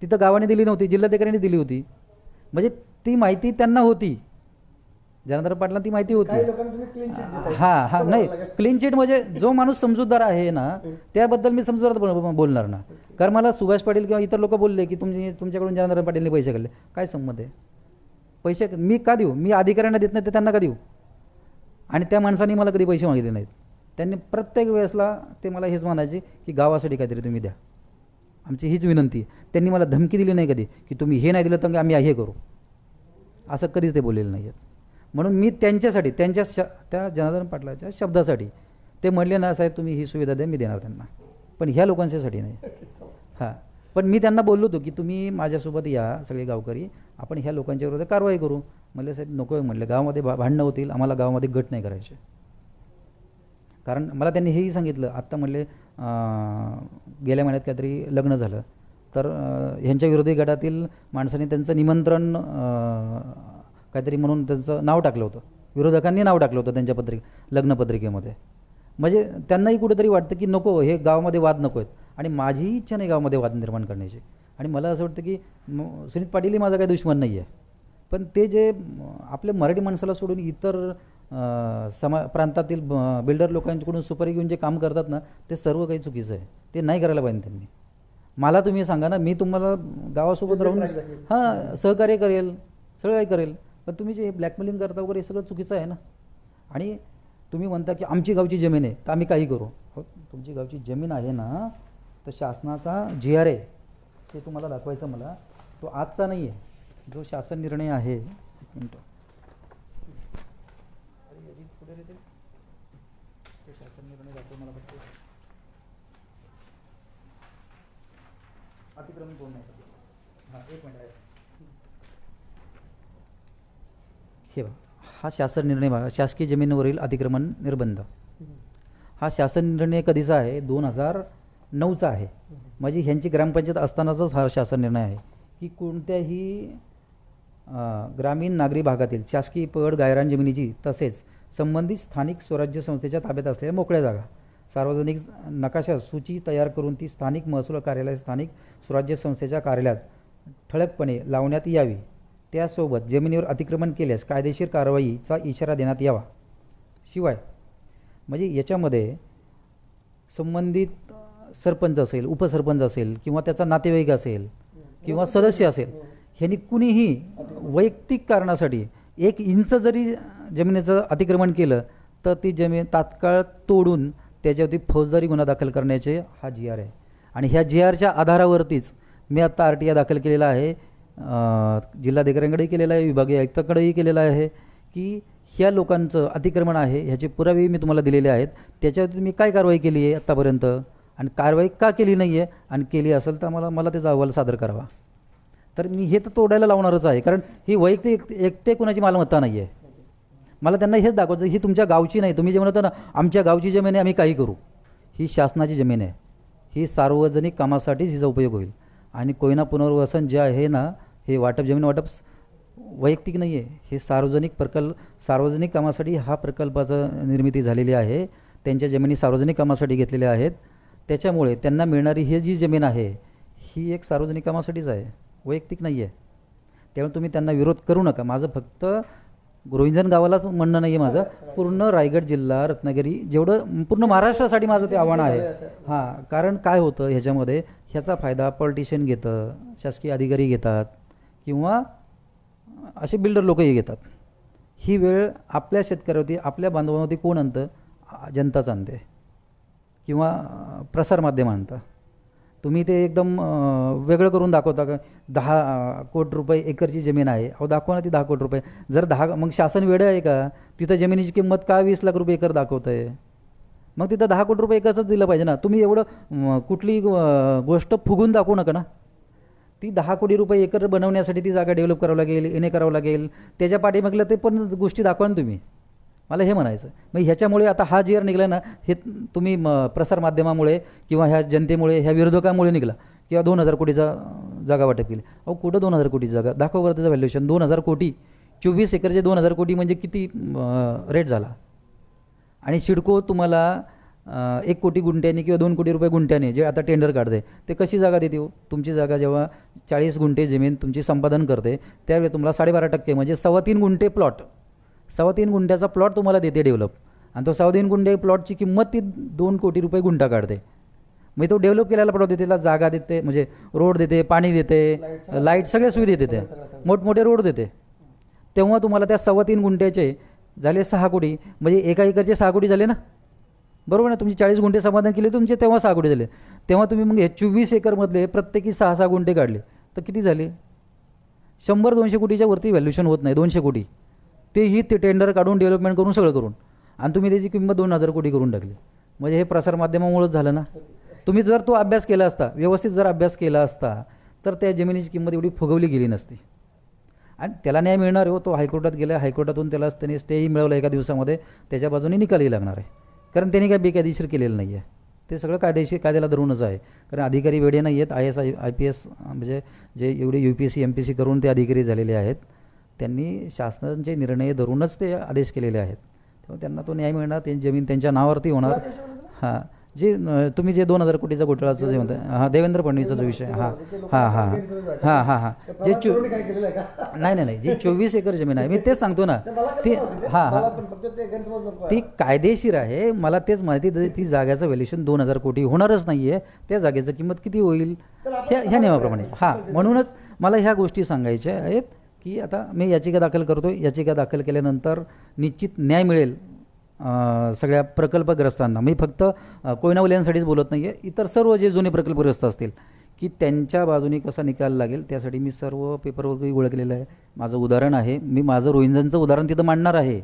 Speaker 2: तिथं गावाने दिली नव्हती, जिल्हाधिकाऱ्यांनी दिली होती. म्हणजे ती माहिती त्यांना होती, जनार्दन पाटला ती माहिती होती. हां, नाही क्लीन चिट म्हणजे जो माणूस समजूतदार आहे ना त्याबद्दल मी समजूतदार बोलणार ना. कारण मला सुभाष पाटील किंवा इतर लोक बोलले की तुमच्याकडून जनार्दन पाटीलने पैसे काढले. काय संमत आहे? पैसे मी का देऊ? मी अधिकाऱ्यांना देत नाही तर त्यांना का देऊ? आणि त्या माणसाने मला कधी पैसे मागितले नाहीत. त्यांनी प्रत्येक वेळेसला ते मला हेच म्हणायचे की गावासाठी काहीतरी तुम्ही द्या, आमची हीच विनंती. त्यांनी मला धमकी दिली नाही कधी की तुम्ही हे नाही दिलं तर आम्ही हे करू, असं कधीच ते बोललेलं नाही आहेत. म्हणून मी त्यांच्यासाठी त्या जनार्दन पाटलाच्या शब्दासाठी ते म्हणले ना साहेब तुम्ही ही सुविधा द्या, मी देणार त्यांना, पण ह्या लोकांच्यासाठी नाही. हां, पण मी त्यांना बोललो होतो की तुम्ही माझ्यासोबत या सगळे गावकरी, आपण ह्या लोकांच्या विरोधात कारवाई करू. म्हणले साहेब नको आहे, म्हणले गावामध्ये भांडणं होतील, आम्हाला गावामध्ये गट नाही करायचे. कारण मला त्यांनी हेही सांगितलं, आत्ता म्हणले गेल्या महिन्यात काहीतरी लग्न झालं तर ह्यांच्या विरोधी गटातील माणसांनी त्यांचं निमंत्रण काहीतरी म्हणून त्यांचं नाव टाकलं होतं, विरोधकांनी नाव टाकलं होतं त्यांच्या लग्नपत्रिकेमध्ये. म्हणजे त्यांनाही कुठेतरी वाटतं की नको, हे गावामध्ये वाद नको आहेत. आणि माझीही इच्छा नाही गावामध्ये वाद निर्माण करण्याची. आणि मला असं वाटतं की सुनीत पाटीलही माझा काही दुश्मन नाही आहे, पण ते जे आपल्या मराठी माणसाला सोडून इतर प्रांतातील बिल्डर लोकांकडून सुपारी घेऊन जे काम करतात ना, ते सर्व काही चुकीचं आहे. ते नाही करायला पाहिजे त्यांनी. मला तुम्ही सांगा ना, मी तुम्हाला गावासोबत राहून हां सहकार्य करेल, सगळं काही करेल, पण तुम्ही जे ब्लॅकमेलिंग करता वगैरे हे सगळं चुकीचं आहे ना. आणि तुम्ही म्हणता की आमची गावची जमीन आहे तर आम्ही काही करू. हो, तुमची गावची जमीन आहे ना, तर शासनाचा GR आहे ते तुम्हाला दाखवायचं मला. तो आजचा नाही आहे, जो शासन निर्णय आहे. एक मिनटं, शासन निर्णय दाखव मला फक्त. अतिक्रमण कोण नाही. हां, एक मिनिट आहे. हे बघा, हा शासन निर्णय बघा, शासकीय जमिनीवरील अतिक्रमण निर्बंध. हा शासन निर्णय कधीचा आहे? 2009चा आहे. म्हणजे ह्यांची ग्रामपंचायत असतानाचाच हा शासन निर्णय आहे की कोणत्याही ग्रामीण नागरी भागातील शासकीय पड गायरान जमिनीची तसेच संबंधित स्थानिक स्वराज्य संस्थेच्या ताब्यात असलेल्या मोकळ्या जागा सार्वजनिक नकाशा सूची तयार करून ती स्थानिक महसूल कार्यालय स्थानिक स्वराज्य संस्थेच्या कार्यालयात ठळकपणे लावण्यात यावी. त्यासोबत जमिनीवर अतिक्रमण केल्यास कायदेशीर कारवाईचा इशारा देण्यात यावा. शिवाय म्हणजे याच्यामध्ये संबंधित सरपंच असेल, उपसरपंच असेल किंवा त्याचा नातेवाईक असेल किंवा सदस्य असेल, ह्यांनी कुणीही वैयक्तिक कारणासाठी 1 इंच जरी जमिनीचं अतिक्रमण केलं तर ती जमीन तात्काळ तोडून त्याच्यावरती फौजदारी गुन्हा दाखल करण्याचे हा GR आहे. आणि ह्या GRच्या आधारावरतीच मी आत्ता RTI दाखल केलेला आहे, जिल्हाधिकाऱ्यांकडेही केलेला आहे, विभागीय आयुक्तांकडेही केलेला आहे की ह्या लोकांचं अतिक्रमण आहे, ह्याचे पुरावे मी तुम्हाला दिलेले आहेत. त्याच्यावरती मी काय कारवाई केली आहे आत्तापर्यंत आणि कारवाई का केली नाही आहे, आणि केली असेल तर मला त्याचा अहवाल सादर करावा. तर मी हे तर तोडायला लावणारच आहे, कारण ही वैयक्तिक एकटे कुणाची मालमत्ता नाही आहे. मला त्यांना हेच दाखवायचं, ही तुमच्या गावची नाही. तुम्ही जे म्हणता ना आमच्या गावची जमीन आहे आम्ही काही करू, ही शासनाची जमीन आहे. ही सार्वजनिक कामासाठीच हिचा उपयोग होईल. आणि कोयना पुनर्वसन जे आहे ना, हे वाटप, जमीन वाटप वैयक्तिक नाही आहे, हे सार्वजनिक कामासाठी हा प्रकल्पाचं निर्मिती झालेली आहे. त्यांच्या जमिनी सार्वजनिक कामासाठी घेतलेल्या आहेत. त्याच्यामुळे त्यांना मिळणारी ही जी जमीन आहे ही एक सार्वजनिक कामासाठीच आहे, वैयक्तिक नाही आहे. त्यामुळे तुम्ही त्यांना विरोध करू नका. माझं फक्त रोहिंजण गावालाच म्हणणं नाही आहे, माझं पूर्ण रायगड जिल्हा, रत्नागिरी, जेवढं पूर्ण महाराष्ट्रासाठी माझं ते आव्हान आहे. हां, कारण काय होतं ह्याच्यामध्ये, ह्याचा फायदा पॉलिटिशियन घेतं, शासकीय अधिकारी घेतात किंवा असे बिल्डर लोकही घेतात. ही वेळ आपल्या शेतकऱ्यावरती, आपल्या बांधवांवरती कोण आणतं? जनताच आणते किंवा प्रसारमाध्यम आणतं. तुम्ही ते एकदम वेगळं करून दाखवता का 10 कोटी रुपये एकरची जमीन आहे. अहो दाखवा ना ती 10 कोटी रुपये. जर 10, मग शासन वेडं आहे का? तिथं जमिनीची किंमत का 20 लाख रुपये एकर दाखवत आहे? मग तिथं 10 कोटी रुपये एकरच दिलं पाहिजे ना. तुम्ही एवढं कुठली गोष्ट फुगून दाखवू नका ना. ती 10 कोटी रुपये एकर बनवण्यासाठी ती जागा डेव्हलप करावं लागेल, येणे करावं लागेल, त्याच्या पाठीमागलं ते पण गोष्टी दाखवा ना तुम्ही. मला हे म्हणायचं. मग ह्याच्यामुळे आता हा जी आर निघाला ना, हे तुम्ही प्रसारमाध्यमामुळे किंवा ह्या जनतेमुळे, ह्या विरोधकांमुळे निघाला किंवा 2,000 कोटीचा जागा वाटप केली. अहो कुठं 2,000 कोटीची जागा दाखवा बरं, त्याचं व्हॅल्युएशन 2,000 कोटी. 24 एकरचे 2,000 कोटी म्हणजे किती रेट झाला? आणि सिडको तुम्हाला 1 कोटी गुंठ्याने किंवा 2 कोटी रुपये गुंठ्याने जे आता टेंडर काढते, ते कशी जागा देते हो? तुमची जागा जेव्हा 40 गुंठे जमीन तुमची संपादन करते त्यावेळी तुम्हाला 12.5% म्हणजे 3.25 गुंठे प्लॉट, 3.25 गुंठ्याचा प्लॉट तुम्हाला देते डेव्हलप. आणि तो 3.25 गुंठे प्लॉटची किंमत ती 2 कोटी रुपये गुंठा काढते. मग तो डेव्हलप केलेला प्लॉट देते, त्याला जागा देते, म्हणजे रोड देते, पाणी देते, लाईट, सगळ्या सुविधा देते, मोठमोठे रोड देते. तेव्हा तुम्हाला त्या 3.25 गुंठ्याचे झाले 6 कोटी, म्हणजे एका एकरचे 6 कोटी झाले ना, बरोबर ना. तुमची 40 गुंठे संपादन केले तुमचे, तेव्हा 6 कोटी झाले. तेव्हा तुम्ही मग हे 24 एकरमधले प्रत्येकी 6-6 गुंठे काढले तर किती झाले? 100-200 कोटीच्या वरती व्हॅल्युएशन होत नाही. 200 कोटी तेही ते टेंडर काढून, डेव्हलपमेंट करून, सगळं करून, आणि तुम्ही त्याची किंमत 2,000 कोटी करून टाकली. म्हणजे हे प्रसारमाध्यमामुळेच झालं ना. तुम्ही जर तो अभ्यास केला असता, व्यवस्थित जर अभ्यास केला असता, तर त्या जमिनीची किंमत एवढी फुगवली गेली नसती. आणि त्याला न्याय मिळणार आहे हो. तो हायकोर्टात गेला, हायकोर्टातून त्याने स्टेही मिळवला एका दिवसामध्ये, त्याच्या बाजूने निकालही लागणार आहे. कारण त्यांनी काही बेकायदेशीर केलेलं नाही आहे. ते सगळं कायद्याला धरूनच आहे. कारण अधिकारी वेडे नाही आहेत. IAS IPS म्हणजे जे एवढे UPSC MPSC करून ते अधिकारी झालेले आहेत, त्यांनी शासनाचे निर्णय धरूनच ते आदेश केलेले आहेत. तेव्हा त्यांना तो न्याय मिळणार, त्यांची जमीन त्यांच्या नावावरती होणार. हां, जे तुम्ही जे 2,000 कोटीचा घोटाळाचं जे म्हणताय, हां, देवेंद्र फडणवीसचा जो विषय, हां हां हां हां हां हां जे नाही, जी 24 एकर जमीन आहे, मी तेच सांगतो ना, ती हां ती कायदेशीर आहे. मला तेच माहिती, ती जागेचं व्हॅल्युएशन 2,000 कोटी होणारच नाही आहे. त्या जागेचं किंमत किती होईल ह्या नियमाप्रमाणे. हां, म्हणूनच मला ह्या गोष्टी सांगायच्या आहेत की आता मी याचिका दाखल करतो. याचिका दाखल केल्यानंतर निश्चित न्याय मिळेल सगळ्या प्रकल्पग्रस्तांना. मी फक्त कोयनावल्यांसाठीच बोलत नाही आहे, इतर सर्व जे जुने प्रकल्पग्रस्त असतील की त्यांच्या बाजूने कसा निकाल लागेल त्यासाठी मी सर्व पेपरवरही ओळखलेलं आहे. माझं उदाहरण आहे, मी माझं रोहिंजनचं उदाहरण तिथं मांडणार आहे.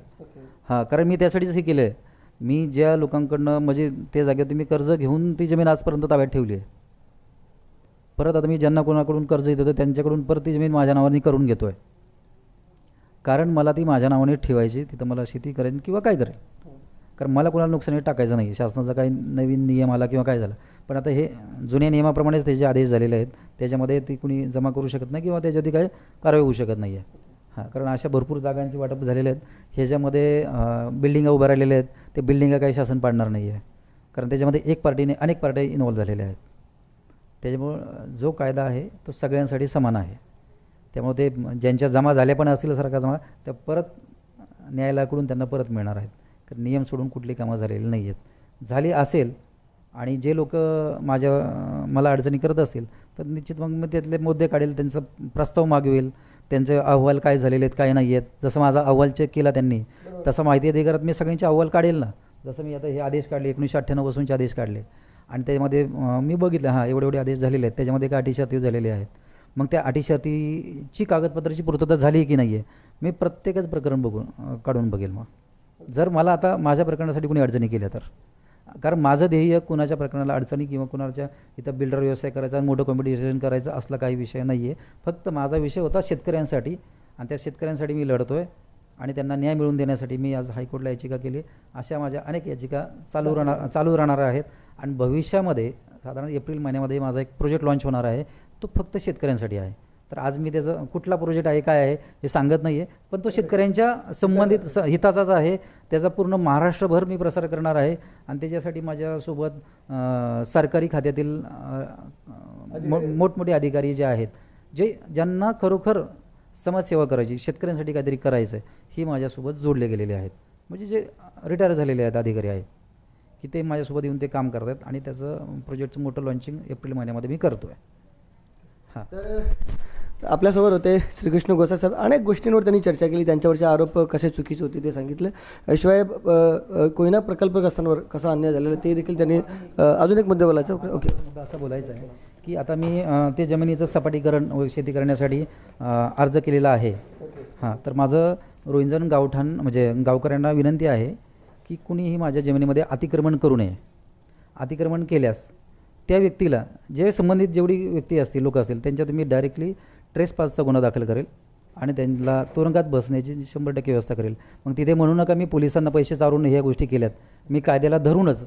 Speaker 2: हां, कारण मी त्यासाठीच हे केलं आहे. मी ज्या लोकांकडनं म्हणजे त्या जागेत मी कर्ज घेऊन ती जमीन आजपर्यंत ताब्यात ठेवली आहे. परत आता मी ज्यांना कोणाकडून कर्ज येत होतं त्यांच्याकडून परत ती जमीन माझ्या नावाने करून घेतो आहे. कारण मला ती माझ्या नावाने ठेवायची, तिथं मला शेती करायची किंवा काय करेल. कारण मला कोणाला नुकसानी टाकायचं नाही. शासनाचा काही नवीन नियम आला किंवा काय झालं, पण आता हे जुन्या नियमाप्रमाणेच त्याचे आदेश झालेले आहेत. त्याच्यामध्ये ती कुणी जमा करू शकत नाही किंवा त्याच्यावरती काही कारवाई होऊ शकत नाही आहे. हां, कारण अशा भरपूर जागांची वाटप झालेले आहेत. ह्याच्यामध्ये बिल्डिंगा उभ्या राहिलेल्या आहेत. ते बिल्डिंगा काही शासन पाडणार नाही आहे. कारण त्याच्यामध्ये अनेक पार्ट्या इन्व्हॉल्व झालेल्या आहेत. त्याच्यामुळं जो कायदा आहे तो सगळ्यांसाठी समान आहे. त्यामुळे ते ज्यांच्या जमा झाल्या पण असतील सरकार जमा, त्या परत न्यायालयाकडून त्यांना परत मिळणार आहेत. कारण नियम सोडून कुठली कामं झालेली नाही आहेत. झाली असेल आणि जे लोक मला अडचणी करत असतील तर निश्चित मग मी त्यातले मुद्दे काढेल, त्यांचा प्रस्ताव मागवेल, त्यांचे अहवाल काय झालेले आहेत काय नाही आहेत. जसं माझा अहवाल चेक केला त्यांनी, तसं माहिती अधिकारात मी सगळ्यांचे अहवाल काढेल ना. जसं मी आता हे आदेश काढले 1998 पासूनचे आदेश काढले आणि त्याच्यामध्ये मी बघितलं हां एवढे आदेश झालेले आहेत. त्याच्यामध्ये काही अटी शर्ती झालेले आहेत. मग त्या अटी शर्तीची कागदपत्राची पूर्तता झाली की नाही आहे मी प्रत्येकच प्रकरण काढून बघेल. मग जर मला आता माझ्या प्रकरणासाठी कोणी अडचणी केल्या तर, कारण माझं ध्येय कुणाच्या प्रकरणाला अडचणी किंवा कुणाच्या इथं बिल्डर व्यवसाय करायचा आणि मोठं कॉम्पिटिशन करायचं असला काही विषय नाही आहे. फक्त माझा विषय होता शेतकऱ्यांसाठी आणि त्या शेतकऱ्यांसाठी मी लढतो आहे. आणि त्यांना न्याय मिळवून देण्यासाठी मी आज हायकोर्टला याचिका केली. अशा माझ्या अनेक याचिका चालू राहणार आहेत आणि भविष्यामध्ये साधारण एप्रिल महिन्यामध्ये माझा एक प्रोजेक्ट लॉन्च होणार आहे. तो फक्त शेतकऱ्यांसाठी आहे. तर आज मी त्याचं कुठला प्रोजेक्ट आहे काय आहे हे सांगत नाही आहे, पण तो शेतकऱ्यांच्या संबंधित हिताचाच आहे. त्याचा पूर्ण महाराष्ट्रभर मी प्रसार करणार आहे आणि त्याच्यासाठी माझ्यासोबत सरकारी खात्यातील मोठमोठे अधिकारी जे आहेत, ज्यांना खरोखर समाजसेवा करायची, शेतकऱ्यांसाठी काहीतरी करायचं आहे, ही माझ्यासोबत जोडले गेलेले आहेत. म्हणजे जे रिटायर झालेले आहेत अधिकारी आहेत की ते माझ्यासोबत येऊन ते काम करत आहेत आणि त्याचं प्रोजेक्टचं मोठं लॉन्चिंग एप्रिल महिन्यामध्ये मी करतो आहे. हां,
Speaker 1: तर आपल्यासोबत होते श्रीकृष्ण गोसावी साहेब. अनेक गोष्टींवर त्यांनी चर्चा केली, त्यांच्यावरचे आरोप कसे चुकीचे होते ते सांगितलं. शिवाय कोयना प्रकल्पग्रस्तांवर कसा अन्याय झालेला ते देखील त्यांनी अजून एक मुद्दे बोलायचं. ओके,
Speaker 2: मुद्दा असा बोलायचा आहे की आता मी ते जमिनीचं सपाटीकरण व शेती करण्यासाठी अर्ज केलेला आहे. हां, तर माझं रोहिंजण गावठाण म्हणजे गावकऱ्यांना विनंती आहे की कुणीही माझ्या जमिनीमध्ये अतिक्रमण करू नये. अतिक्रमण केल्यास त्या व्यक्तीला जे संबंधित जेवढी व्यक्ती असतील, लोक असतील, त्यांच्यात मी डायरेक्टली ट्रेसपासचा गुन्हा दाखल करेल आणि त्यांना तुरुंगात बसण्याची 100% व्यवस्था करेल. मग तिथे म्हणू नका मी पोलिसांना पैसे चारून ह्या गोष्टी केल्यात. मी कायद्याला धरूनच,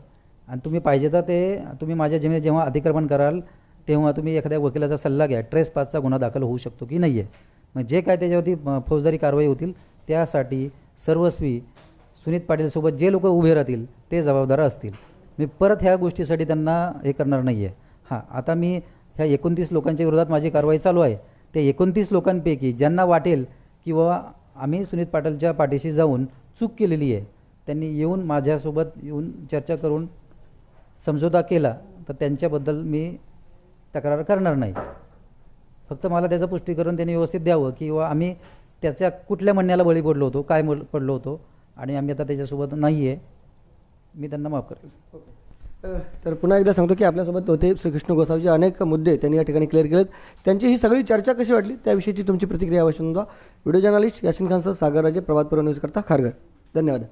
Speaker 2: आणि तुम्ही पाहिजे तर ते तुम्ही माझ्या जमिनीत जेव्हा अतिक्रमण कराल तेव्हा तुम्ही एखाद्या वकिलाचा सल्ला घ्या, ट्रेसपासचा गुन्हा दाखल होऊ शकतो की नाही आहे. मग जे काय त्याच्यावरती फौजदारी कारवाई होतील त्यासाठी सर्वस्वी सुनीत पाटीलसोबत जे लोक उभे राहतील ते जबाबदार असतील. मी परत ह्या गोष्टीसाठी त्यांना हे करणार नाही आहे. हां, आता मी ह्या 29 लोकांच्या विरोधात माझी कारवाई चालू आहे. ते 29 लोकांपैकी ज्यांना वाटेल की बाबा आम्ही सुनीत पाटीलच्या पाठीशी जाऊन चूक केलेली आहे, त्यांनी येऊन माझ्यासोबत येऊन चर्चा करून समझोता केला तर त्यांच्याबद्दल मी तक्रार करणार नाही. फक्त मला त्याचं पुष्टीकरण त्यांनी व्यवस्थित द्यावं की बाबा आम्ही त्याच्या कुठल्या म्हणण्याला बळी पडलो होतो, काय पडलो होतो आणि आम्ही आता त्याच्यासोबत नाही आहे. मी त्यांना माफ करेल.
Speaker 1: तर पुन्हा एकदा सांगतो की आपल्यासोबत होते श्रीकृष्ण गोसावीचे अनेक मुद्दे त्यांनी या ठिकाणी क्लिअर केलेत. त्यांची ही सगळी चर्चा कशी वाटली त्याविषयीची तुमची प्रतिक्रिया अवश्य नोंदवा. व्हिडिओ जर्नलिस्ट यासिन खानसह सागर राजे, प्रभात पूर्व न्यूज करता, खारघर. धन्यवाद.